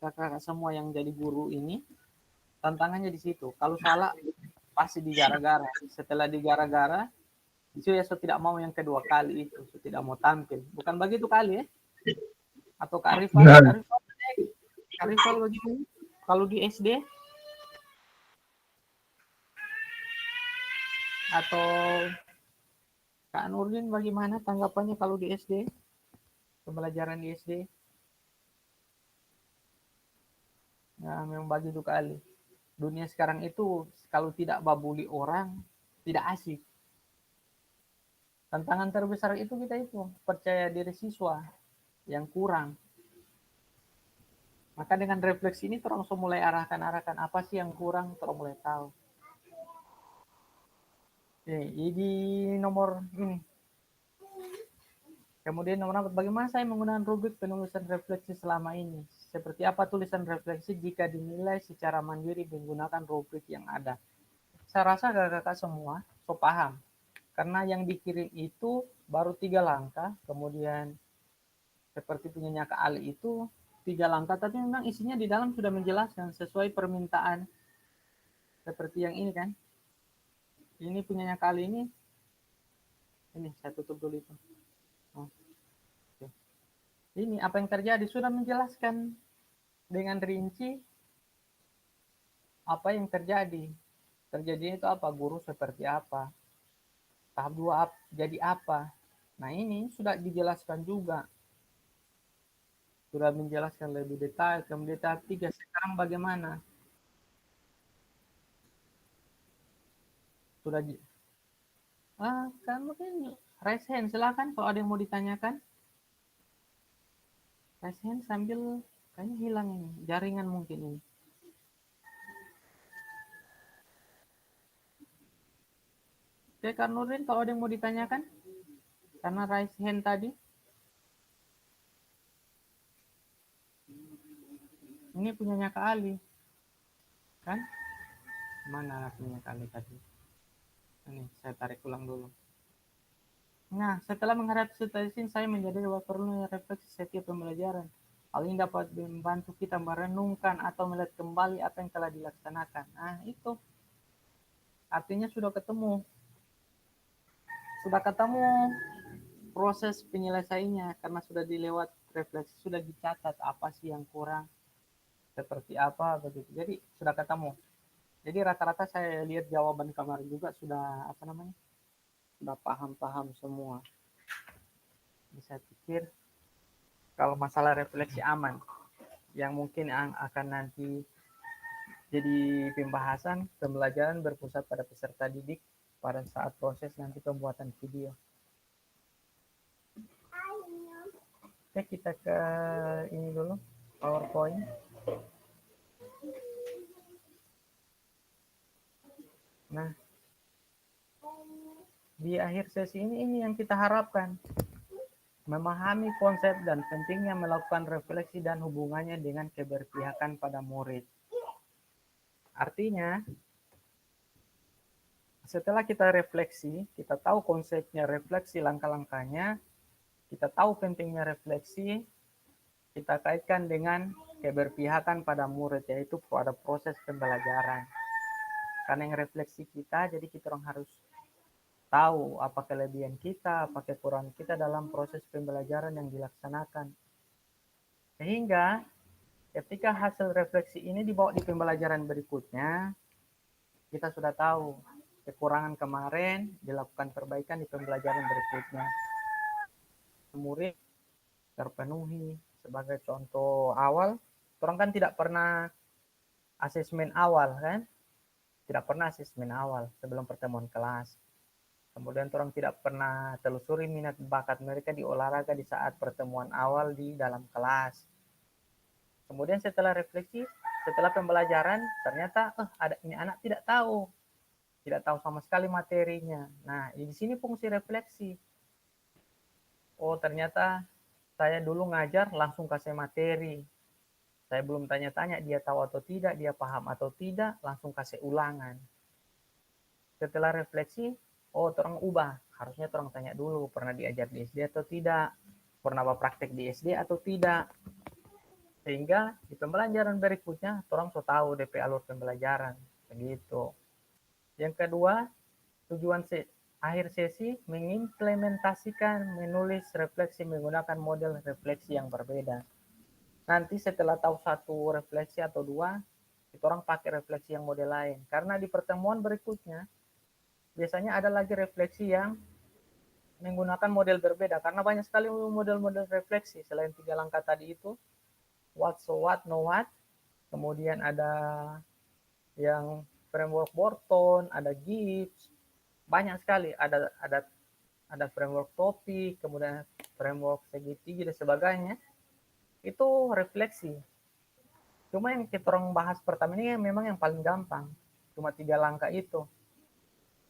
kakak semua yang jadi guru ini, tantangannya di situ. Kalau salah, pasti digara-gara. Setelah digara-gara, itu ya so tidak mau yang kedua kali itu, so tidak mau tampil. Bukan begitu kali ya? Atau Kak Rifal begini, kalau di SD? Atau Kak Nurdin bagaimana tanggapannya kalau di SD? Pembelajaran di SD? Nah, memang begitu kali. Dunia sekarang itu kalau tidak babuli orang, tidak asik. Tantangan terbesar itu kita itu, percaya diri siswa yang kurang. Maka dengan refleksi ini terus mulai arahkan apa sih yang kurang, terus mulai tahu. Jadi nomor ini. Kemudian nomor 4, bagaimana saya menggunakan rubrik penulisan refleksi selama ini? Seperti apa tulisan refleksi jika dinilai secara mandiri menggunakan rubrik yang ada? Saya rasa kakak-kakak semua so paham. Karena yang dikirim itu baru 3 langkah, kemudian seperti punyanya Kak Ali itu 3 langkah, tapi memang isinya di dalam sudah menjelaskan sesuai permintaan. Seperti yang ini kan. Ini punyanya Kak Ali ini saya tutup dulu itu. Oh, oke. Ini apa yang terjadi sudah menjelaskan dengan rinci apa yang terjadi. Terjadinya itu apa? Guru seperti apa? Tahap 2 jadi apa? Nah, ini sudah dijelaskan juga. Sudah menjelaskan lebih detail. Kemudian tahap 3 sekarang bagaimana? Sudah kan mungkin raise hand, silakan kalau ada yang mau ditanyakan. Raise hand sambil kayaknya hilang ini, jaringan mungkin ini. Oke, Kak Nurdin, kalau ada yang mau ditanyakan? Karena raise hand tadi. Ini punyanya Kak Ali. Kan? Mana punya Kak Ali tadi? Ini, saya tarik ulang dulu. Nah, setelah menghadapi situasi ini, saya menjadi bahwa perlu refleksi setiap pembelajaran. Hal ini dapat membantu kita merenungkan atau melihat kembali apa yang telah dilaksanakan. Nah, itu. Artinya sudah ketemu. Sudah ketemu proses penyelesaiannya karena sudah dilewat refleksi, sudah dicatat apa sih yang kurang, seperti apa begitu. Jadi sudah ketemu. Jadi rata-rata saya lihat jawaban kemarin juga sudah sudah paham-paham semua. Bisa pikir kalau masalah refleksi aman, yang mungkin akan nanti jadi pembahasan pembelajaran berpusat pada peserta didik pada saat proses nanti pembuatan video. Oke, kita ke ini dulu, PowerPoint. Nah, di akhir sesi ini yang kita harapkan. Memahami konsep dan pentingnya melakukan refleksi dan hubungannya dengan keberpihakan pada murid. Artinya, setelah kita refleksi, kita tahu konsepnya refleksi, langkah-langkahnya, kita tahu pentingnya refleksi, kita kaitkan dengan keberpihakan pada murid, yaitu pada proses pembelajaran. Karena yang refleksi kita, jadi kita orang harus tahu apa kelebihan kita, apa kekurangan kita dalam proses pembelajaran yang dilaksanakan. Sehingga ketika hasil refleksi ini dibawa di pembelajaran berikutnya, kita sudah tahu kekurangan kemarin, dilakukan perbaikan di pembelajaran berikutnya. Murid terpenuhi. Sebagai contoh awal, orang kan tidak pernah asesmen awal kan? Tidak pernah asesmen awal sebelum pertemuan kelas. Kemudian orang tidak pernah telusuri minat bakat mereka di olahraga di saat pertemuan awal di dalam kelas. Kemudian setelah refleksi, setelah pembelajaran, ternyata ada ini anak tidak tahu sama sekali materinya. Nah, di sini fungsi refleksi. Oh, ternyata saya dulu ngajar langsung kasih materi. Saya belum tanya-tanya dia tahu atau tidak, dia paham atau tidak, langsung kasih ulangan. Setelah refleksi, orang ubah. Harusnya orang tanya dulu, pernah diajar di SD atau tidak, pernah praktek di SD atau tidak. Sehingga di pembelajaran berikutnya, orang so tahu DP alur pembelajaran. Begitu. Yang kedua, tujuan akhir sesi mengimplementasikan menulis refleksi menggunakan model refleksi yang berbeda. Nanti setelah tahu satu refleksi atau dua, kita orang pakai refleksi yang model lain. Karena di pertemuan berikutnya, biasanya ada lagi refleksi yang menggunakan model berbeda. Karena banyak sekali model-model refleksi. Selain 3 langkah tadi itu, what, so what, no what. Kemudian ada yang framework Borton, ada Gibbs. Banyak sekali. Ada framework topik, kemudian framework segitiga dan sebagainya. Itu refleksi. Cuma yang kita orang bahas pertama ini memang yang paling gampang. Cuma 3 langkah itu.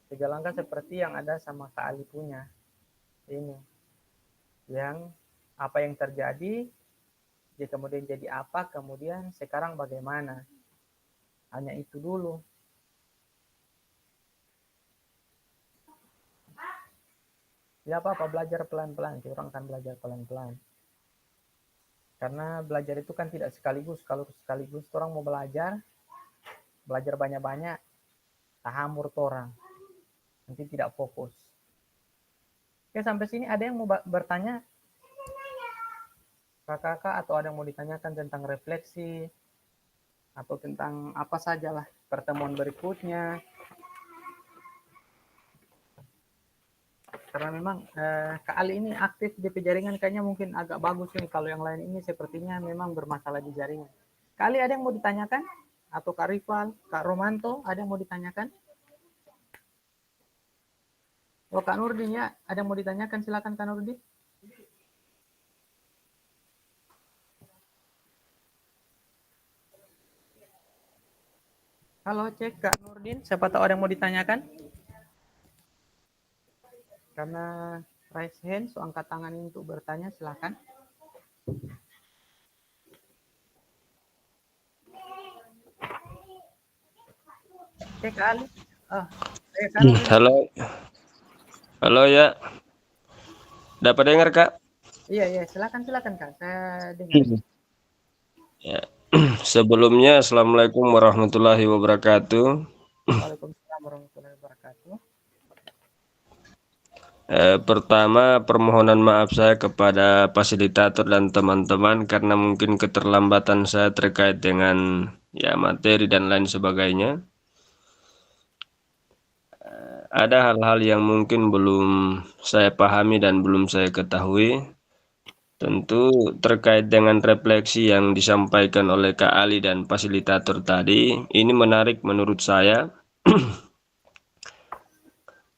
3 langkah seperti yang ada sama Kak Ali punya. Ini. Yang apa yang terjadi, dia kemudian jadi apa, kemudian sekarang bagaimana. Hanya itu dulu. Ya apa-apa, belajar pelan-pelan. Kita orang akan belajar pelan-pelan. Karena belajar itu kan tidak sekaligus. Kalau sekaligus orang mau belajar banyak-banyak, tahamur orang. Nanti tidak fokus. Oke, sampai sini ada yang mau bertanya? Kakak atau ada yang mau ditanyakan tentang refleksi? Atau tentang apa sajalah pertemuan berikutnya? Karena memang Kak Ali ini aktif di jaringan kayaknya mungkin agak bagus nih. Kalau yang lain ini sepertinya memang bermasalah di jaringan. Kak Ali ada yang mau ditanyakan? Atau Kak Rival, Kak Romanto ada yang mau ditanyakan? Oh, Kak Nurdin ya, ada yang mau ditanyakan? Silakan Kak Nurdin. Halo, cek Kak Nurdin. Siapa tahu ada yang mau ditanyakan? Karena raise hand, so angkat tangan untuk bertanya, silakan. Oke, Kak Ali. Oh, Kak Nurdin. Halo ya. Dapat dengar, Kak? Iya, silakan Kak. Saya dengar. Ya. Sebelumnya, Assalamualaikum warahmatullahi wabarakatuh. Waalaikumsalam warahmatullahi wabarakatuh. Pertama, permohonan maaf saya kepada fasilitator dan teman-teman karena mungkin keterlambatan saya terkait dengan ya materi dan lain sebagainya. Ada hal-hal yang mungkin belum saya pahami dan belum saya ketahui. Tentu terkait dengan refleksi yang disampaikan oleh Kak Ali dan fasilitator tadi, ini menarik menurut saya.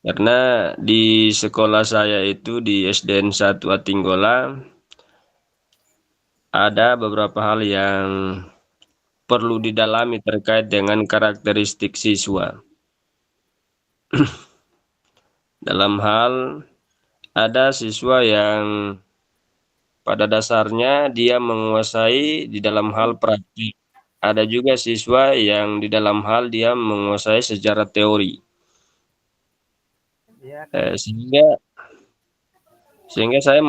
Karena di sekolah saya itu di SDN 1 Atinggola ada beberapa hal yang perlu didalami terkait dengan karakteristik siswa. Dalam hal ada siswa yang pada dasarnya dia menguasai di dalam hal praktik. Ada juga siswa yang di dalam hal dia menguasai secara teori. Ya, sehingga saya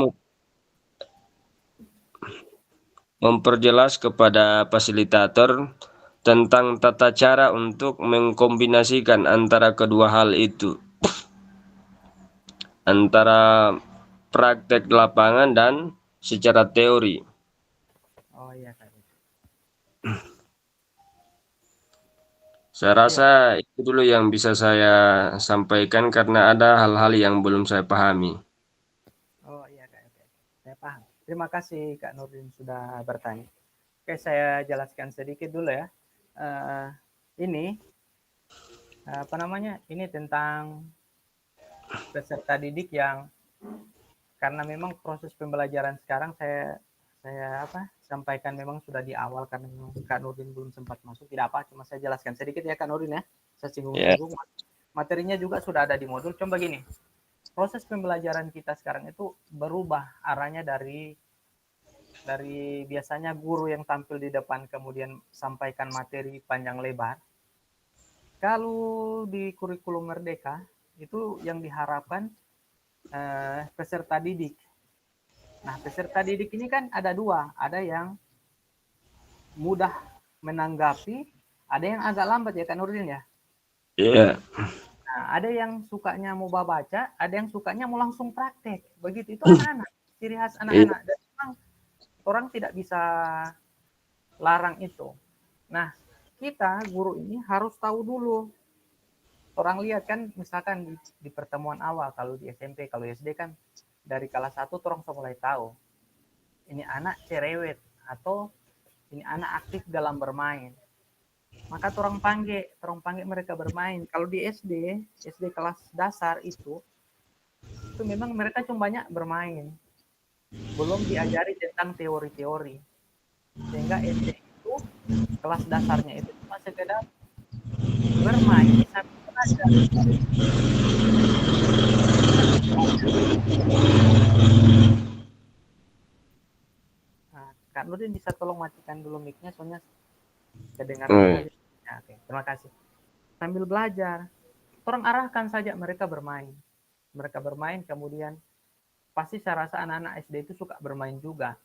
memperjelas kepada fasilitator tentang tata cara untuk mengkombinasikan antara kedua hal itu, antara praktek lapangan dan secara teori. Oh iya, Kak. Saya rasa itu dulu yang bisa saya sampaikan karena ada hal-hal yang belum saya pahami. Oh iya, Kak. Oke. Saya paham. Terima kasih Kak Nurdin sudah bertanya. Oke, saya jelaskan sedikit dulu ya. Ini apa namanya? Ini tentang peserta didik yang karena memang proses pembelajaran sekarang saya sampaikan memang sudah di awal karena memang Kak Nurdin belum sempat masuk, tidak apa, cuma saya jelaskan sedikit ya Kak Nurdin ya. Saya singgung-singgung. Materinya juga sudah ada di modul. Coba gini. Proses pembelajaran kita sekarang itu berubah arahnya dari biasanya guru yang tampil di depan kemudian sampaikan materi panjang lebar. Kalau di kurikulum Merdeka itu yang diharapkan peserta didik. Nah, peserta didik ini kan ada dua, ada yang mudah menanggapi, ada yang agak lambat ya Kak Nurdin ya. Iya. Nah, ada yang sukanya mau baca, ada yang sukanya mau langsung praktek. Begitu itu anak-anak, ciri khas anak-anak. Dan memang orang tidak bisa larang itu. Nah, kita guru ini harus tahu dulu. Orang lihat kan, misalkan di pertemuan awal, kalau di SMP, kalau SD kan dari kelas 1 orang sudah mulai tahu. Ini anak cerewet atau ini anak aktif dalam bermain. Maka orang panggil mereka bermain. Kalau di SD kelas dasar itu memang mereka cuma banyak bermain. Belum diajari tentang teori-teori. Sehingga SD itu kelas dasarnya itu cuma sekedar bermain sambil belajar. Nah, Kak Nurdin bisa tolong matikan dulu mic-nya soalnya kedengaran. Ya, oke, terima kasih. Sambil belajar, orang arahkan saja mereka bermain. Mereka bermain, kemudian pasti saya rasa anak-anak SD itu suka bermain juga.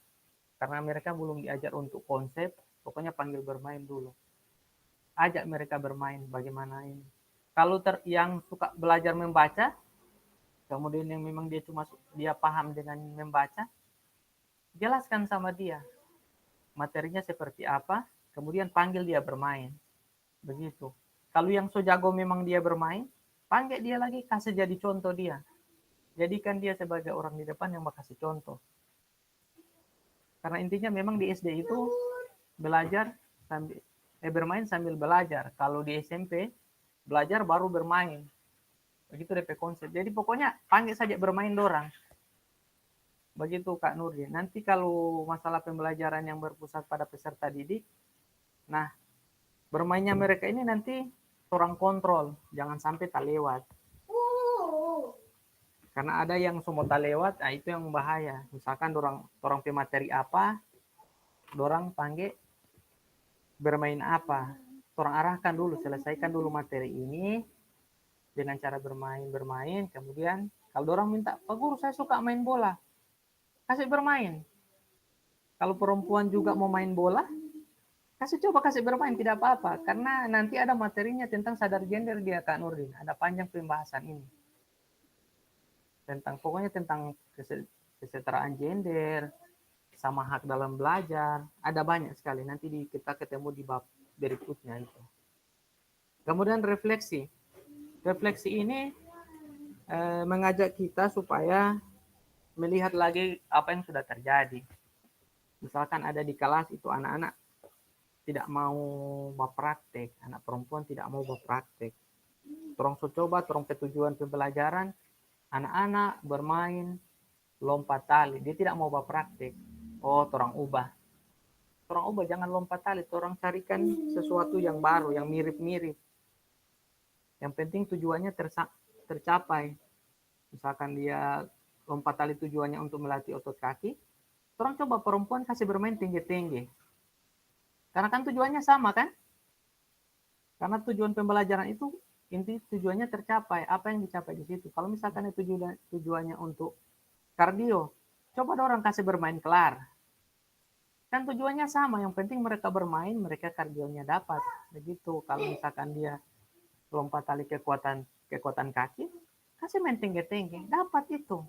Karena mereka belum diajar untuk konsep, pokoknya panggil bermain dulu. Ajak mereka bermain bagaimana ini. Kalau yang suka belajar membaca, kemudian yang memang dia paham dengan membaca, jelaskan sama dia materinya seperti apa, kemudian panggil dia bermain. Begitu. Kalau yang so jago memang dia bermain, panggil dia lagi, kasih jadi contoh dia. Jadikan dia sebagai orang di depan yang kasih contoh. Karena intinya memang di SD itu belajar sambil bermain sambil belajar. Kalau di SMP belajar baru bermain. Begitu DP konsep. Jadi pokoknya panggil saja bermain dorang. Begitu Kak Nurdin. Nanti kalau masalah pembelajaran yang berpusat pada peserta didik, nah bermainnya mereka ini nanti orang kontrol, jangan sampai tak lewat. Karena ada yang semua tak lewat, nah itu yang bahaya. Misalkan orang pemateri apa, orang panggil bermain apa, orang arahkan dulu, selesaikan dulu materi ini dengan cara bermain, kemudian kalau orang minta, Pak Guru saya suka main bola, kasih bermain. Kalau perempuan juga mau main bola, kasih bermain, tidak apa-apa. Karena nanti ada materinya tentang sadar gender dia Kak Nurdin, ada panjang pembahasan ini. Pokoknya tentang kesetaraan gender, sama hak dalam belajar, ada banyak sekali. Nanti kita ketemu di bab berikutnya itu. Kemudian refleksi. Refleksi ini mengajak kita supaya melihat lagi apa yang sudah terjadi. Misalkan ada di kelas itu anak-anak tidak mau berpraktek, anak perempuan tidak mau berpraktek. Torong coba, torong tujuan pembelajaran, anak-anak bermain lompat tali, dia tidak mau berpraktek. Oh, torang ubah, jangan lompat tali, torang carikan sesuatu yang baru, yang mirip-mirip. Yang penting tujuannya tercapai. Misalkan dia lompat tali tujuannya untuk melatih otot kaki, torang coba perempuan kasih bermain tinggi-tinggi. Karena kan tujuannya sama kan? Karena tujuan pembelajaran itu inti tujuannya tercapai. Apa yang dicapai di situ? Kalau misalkan tujuannya untuk kardio, coba orang kasih bermain kelar. Kan tujuannya sama, yang penting mereka bermain, mereka kardionya dapat. Begitu. Kalau misalkan dia lompat tali kekuatan kaki, kasih main tinggi-tinggi, dapat itu.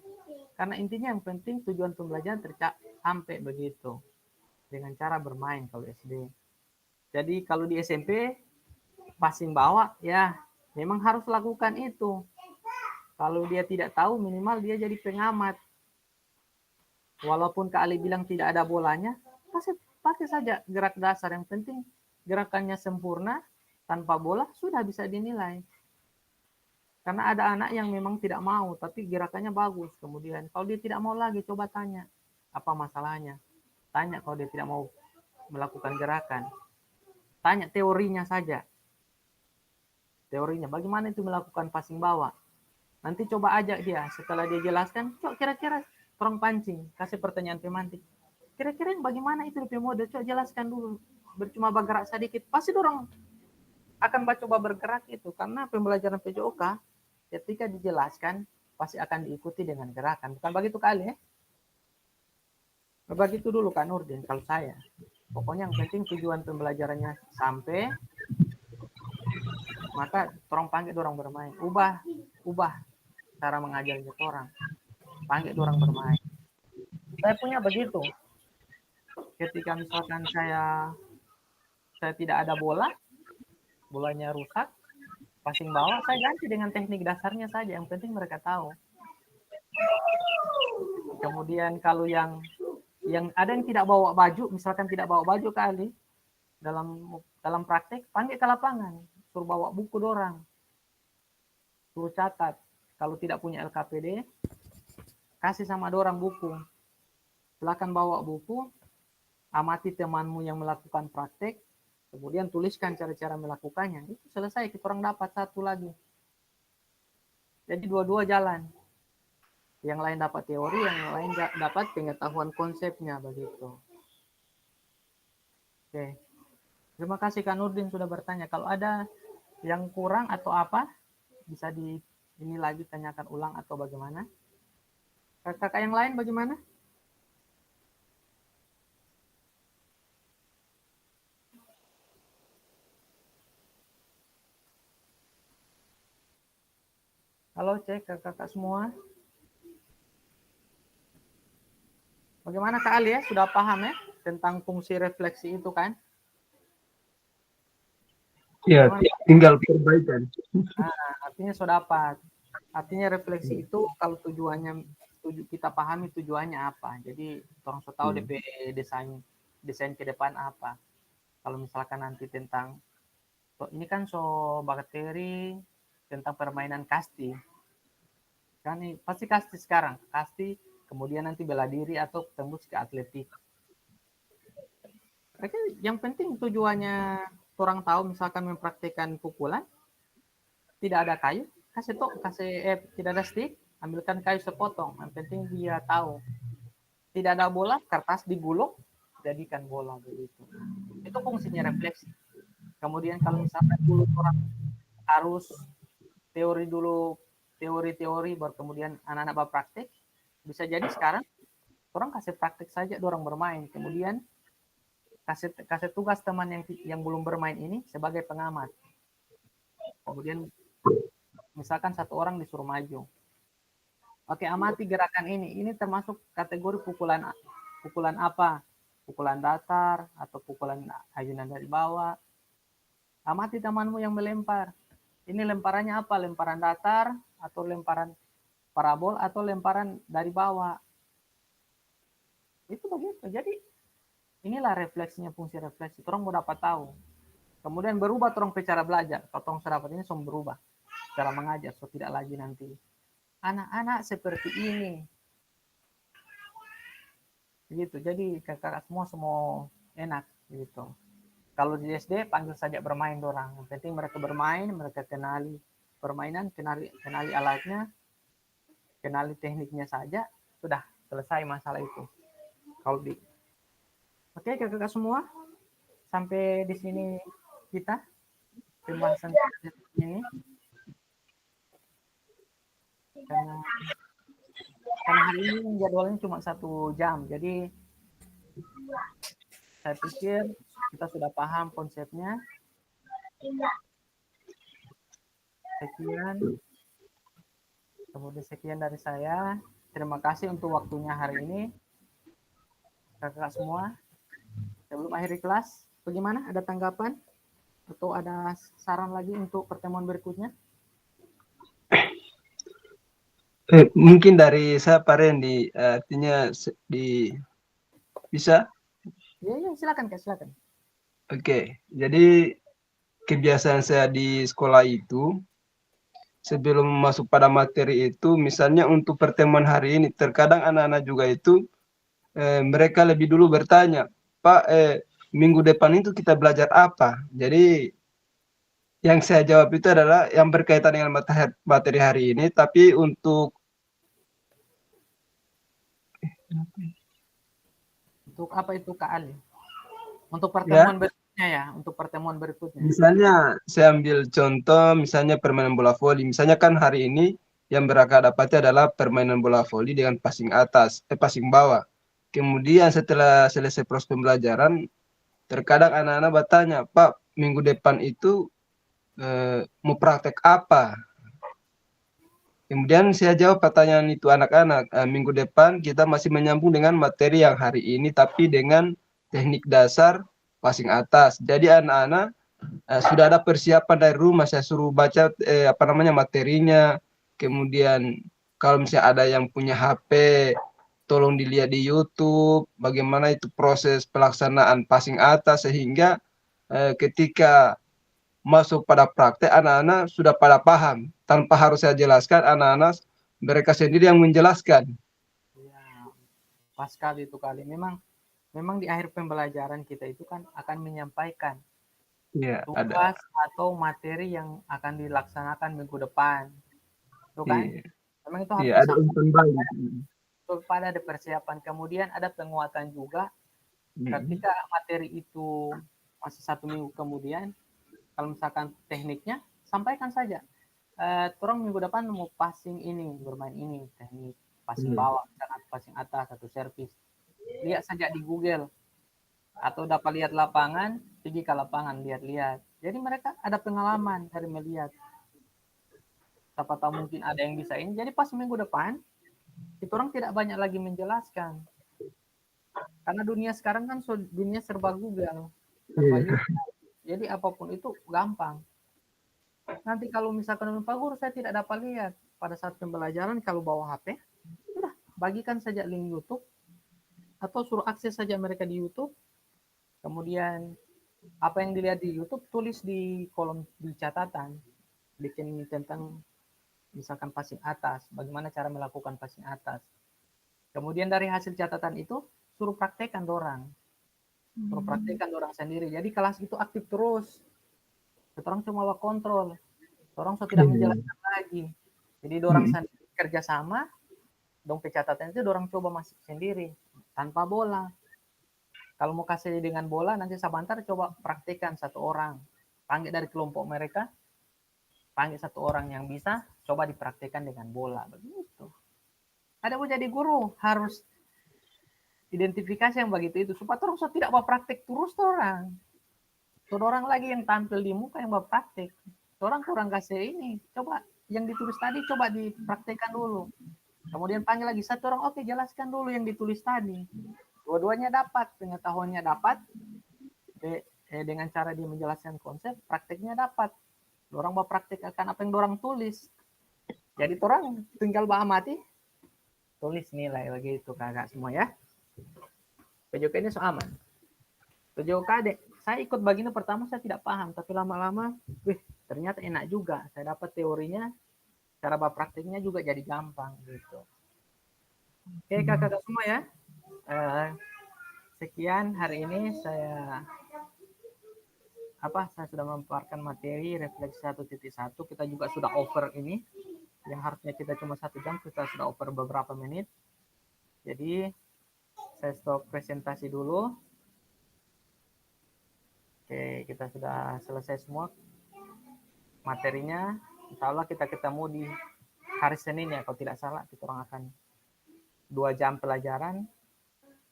Karena intinya yang penting tujuan pembelajaran sampai begitu. Dengan cara bermain kalau SD. Jadi kalau di SMP, passing bawah, ya memang harus lakukan itu. Kalau dia tidak tahu, minimal dia jadi pengamat. Walaupun Kak Ali bilang tidak ada bolanya, pakai saja gerak dasar. Yang penting gerakannya sempurna, tanpa bola, sudah bisa dinilai. Karena ada anak yang memang tidak mau, tapi gerakannya bagus. Kemudian kalau dia tidak mau lagi, coba tanya, apa masalahnya? Tanya kalau dia tidak mau melakukan gerakan. Tanya teorinya saja. Teorinya, bagaimana itu melakukan passing bawah? Nanti coba ajak dia, setelah dia jelaskan, coba kira-kira orang pancing, kasih pertanyaan pemantik. Kira-kira yang bagaimana itu di model, coba jelaskan dulu. Bercuma bergerak sedikit, pasti orang akan coba bergerak itu. Karena pembelajaran PJOK, ketika dijelaskan, pasti akan diikuti dengan gerakan. Bukan begitu kali ya? Begitu dulu Kak Nurdin, kalau saya. Pokoknya yang penting tujuan pembelajarannya sampai, maka orang panggil orang bermain. Ubah cara mengajarnya orang. Panggil orang bermain. Saya punya begitu. Ketika misalkan saya tidak ada bolanya rusak, passing bawah, saya ganti dengan teknik dasarnya saja. Yang penting mereka tahu. Kemudian kalau yang ada yang tidak bawa baju, misalkan tidak bawa baju kali dalam praktek, panggil ke lapangan, suruh bawa buku dorang, suruh catat. Kalau tidak punya LKPD, kasih sama dorang buku. Silakan bawa buku, amati temanmu yang melakukan praktek, kemudian tuliskan cara-cara melakukannya. Itu selesai, kita orang dapat satu lagi. Jadi dua-dua jalan. Yang lain dapat teori, yang lain dapat pengetahuan konsepnya begitu. Oke. Terima kasih Kak Nurdin sudah bertanya. Kalau ada yang kurang atau apa, bisa ini lagi tanyakan ulang atau bagaimana? Kakak yang lain bagaimana? Halo, cek ke kakak semua. Bagaimana Kak Ali ya? Sudah paham ya tentang fungsi refleksi itu kan? Ya, Bagaimana? tinggal perbaikan. Artinya sudah dapat. Artinya refleksi itu kalau kita pahami tujuannya apa. Jadi orang sudah tahu DP desain ke depan apa. Kalau misalkan nanti tentang ini kan bakteri tentang permainan kasti. Kan ini pasti kasti sekarang, kasti kemudian nanti bela diri atau tembus ke atletik. Oke, yang penting tujuannya orang tahu misalkan mempraktikkan pukulan, tidak ada kayu, tidak ada stick, ambilkan kayu sepotong. Yang penting dia tahu. Tidak ada bola, kertas digulung, jadikan bola begitu. Itu fungsinya refleksi. Kemudian kalau misalkan dulu orang harus teori baru kemudian anak-anak berpraktik, bisa jadi sekarang orang kasih praktik saja orang bermain, kemudian kasih tugas teman yang belum bermain ini sebagai pengamat. Kemudian misalkan satu orang disuruh maju. Oke, amati gerakan ini. Ini termasuk kategori pukulan apa? Pukulan datar atau pukulan ayunan dari bawah. Amati temanmu yang melempar. Ini lemparannya apa? Lemparan datar atau lemparan parabol atau lemparan dari bawah. Itu begitu. Jadi inilah refleksinya, fungsi refleksi. Orang mau dapat tahu. Kemudian berubah orang cara belajar. Kalau orang dapat ini semua berubah. Cara mengajar, so tidak lagi nanti anak-anak seperti ini. Begitu. Jadi kakak semua enak gitu. Kalau di SD panggil saja bermain dorang. Yang penting mereka bermain, mereka kenali permainan, kenali alatnya, kenali tekniknya saja, sudah selesai masalah itu. Kalau Oke, kakak semua, sampai di sini kita pembahasan ini. Karena hari ini jadwalnya cuma 1 jam, jadi saya pikir kita sudah paham konsepnya. Sekian dari saya. Terima kasih untuk waktunya hari ini, kakak semua. Sebelum akhir kelas, bagaimana? Ada tanggapan atau ada saran lagi untuk pertemuan berikutnya? Mungkin dari saya Pak Randy, artinya bisa? Ya, silakan Kak, silakan. Oke, jadi kebiasaan saya di sekolah itu, sebelum masuk pada materi itu, misalnya untuk pertemuan hari ini, terkadang anak-anak juga itu, mereka lebih dulu bertanya, Pak, minggu depan itu kita belajar apa? Jadi, yang saya jawab itu adalah yang berkaitan dengan materi hari ini, tapi untuk apa itu Kak Ali? Untuk pertemuan berikutnya ya, untuk pertemuan berikutnya. Misalnya saya ambil contoh, misalnya permainan bola voli. Misalnya kan hari ini yang berangkat dapatnya adalah permainan bola voli dengan passing passing bawah. Kemudian setelah selesai proses pembelajaran, terkadang anak-anak bertanya, Pak, minggu depan itu mau praktek apa? Kemudian saya jawab pertanyaan itu anak-anak, minggu depan kita masih menyambung dengan materi yang hari ini, tapi dengan teknik dasar passing atas. Jadi anak-anak sudah ada persiapan dari rumah, saya suruh baca materinya. Kemudian kalau misalnya ada yang punya HP, tolong dilihat di YouTube bagaimana itu proses pelaksanaan passing atas, sehingga ketika masuk pada praktek anak-anak sudah pada paham tanpa harus saya jelaskan, anak-anak mereka sendiri yang menjelaskan. Ya, pas sekali itu kali. Memang di akhir pembelajaran kita itu kan akan menyampaikan tugas atau materi yang akan dilaksanakan minggu depan. Itu kan? Memang itu harus ada umpan balik. Pada ada persiapan. Kemudian ada penguatan juga. Ketika materi itu masih 1 minggu kemudian, kalau misalkan tekniknya, sampaikan saja. Orang minggu depan mau passing ini, bermain ini, teknik passing bawah, passing atas, atau servis. Lihat saja di Google. Atau dapat lihat lapangan, pergi ke lapangan, lihat-lihat. Jadi mereka ada pengalaman dari melihat. siapa tahu mungkin ada yang bisa ini. Jadi pas minggu depan, itu orang tidak banyak lagi menjelaskan. Karena dunia sekarang kan dunia serba Google, serba YouTube. Jadi apapun itu gampang. Nanti kalau misalkan Pak Guru saya tidak dapat lihat pada saat pembelajaran, kalau bawa HP, udah bagikan saja link YouTube atau suruh akses saja mereka di YouTube. Kemudian apa yang dilihat di YouTube tulis di kolom di catatan, bikin tentang misalkan passing atas, bagaimana cara melakukan passing atas. Kemudian dari hasil catatan itu suruh praktekkan dorang. Suruh praktekkan dorang sendiri. Jadi kelas itu aktif terus. Orang cuma kontrol. Orang so tidak menjelaskan lagi. Jadi dorang sendiri kerjasama, dong catatan itu dorang coba masuk sendiri tanpa bola. Kalau mau kasih dengan bola, nanti sebentar coba praktekkan satu orang. Panggil dari kelompok mereka, panggil satu orang yang bisa, coba dipraktekkan dengan bola. Begitu. Ada mau jadi guru, harus identifikasi yang begitu itu. Supaya orang so tidak mau praktek terus orang. Orang lagi yang tampil di muka yang mau praktek. Orang kurang kasih ini. Coba yang ditulis tadi, coba dipraktekkan dulu. Kemudian panggil lagi satu orang, oke jelaskan dulu yang ditulis tadi. Dua-duanya dapat, pengetahuannya dapat, dengan cara dia menjelaskan konsep, prakteknya dapat. Orang mau praktek akan apa yang orang tulis. Jadi orang tinggal amati, tulis nilai begitu kakak semua ya. PJOK ini so aman. PJOK dek, saya ikut begini pertama saya tidak paham, tapi lama-lama, ternyata enak juga. Saya dapat teorinya, cara prakteknya juga jadi gampang gitu. Oke kakak semua ya. Sekian hari ini saya sudah memaparkan materi refleksi 1.1. Kita juga sudah over ini yang harusnya kita cuma 1 jam, kita sudah over beberapa menit. Jadi saya stop presentasi dulu. Oke, kita sudah selesai semua materinya. Insya Allah kita ketemu di hari Senin ya, kalau tidak salah kita orang akan 2 jam pelajaran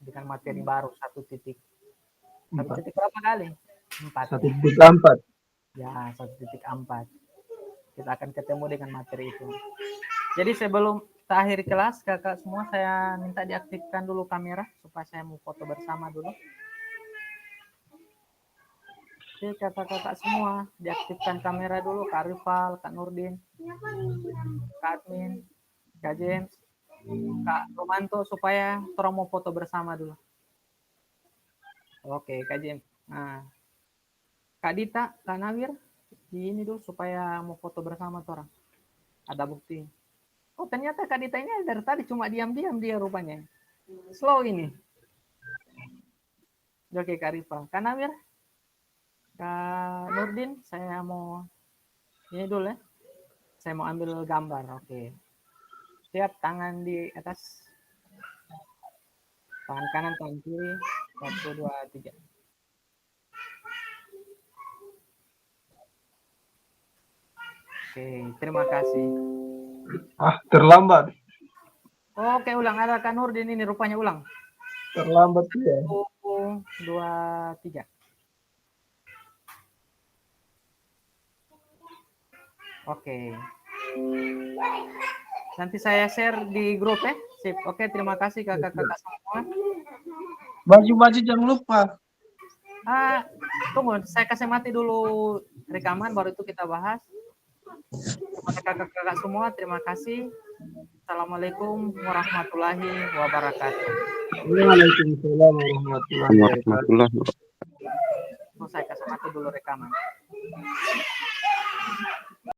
dengan materi baru 1.4. Berapa kali? 4. 1.4. Ya, 1.4. Kita akan ketemu dengan materi itu. Jadi sebelum kita akhiri kelas, kakak semua saya minta diaktifkan dulu kamera supaya saya mau foto bersama dulu. Oke, kakak-kakak semua diaktifkan kamera dulu, Kak Rival, Kak Nurdin, Kak Admin, Kak James, Kak Romanto, supaya orang mau foto bersama dulu. Oke, Kak James. Nah, Kak Dita, Kak Nawir, di ini dulu supaya mau foto bersama orang. Ada bukti. Oh, ternyata Kak Dita ini dari tadi cuma diam-diam dia rupanya. Slow ini. Oke, Kak Rifa. Kak Nawir, Kak Nurdin, saya mau ini dulu ya. Saya mau ambil gambar. Oke. Siap, tangan di atas. Tangan kanan, tangan kiri. 1, 2, 3. Oke, terima kasih. Terlambat. Oke, ulang. Ada Kak Nurdin ini rupanya ulang. Terlambat ya. 1, 2, 3. Oke. Nanti saya share di grup ya. Sip. Oke, terima kasih kakak-kakak semua. Maju-maju jangan lupa. Tunggu, saya kasih mati dulu rekaman, baru itu kita bahas. Kakak-kakak semua, terima kasih. Assalamualaikum warahmatullahi wabarakatuh. Waalaikumsalam warahmatullahi wabarakatuh. Saya kasih mati dulu rekaman.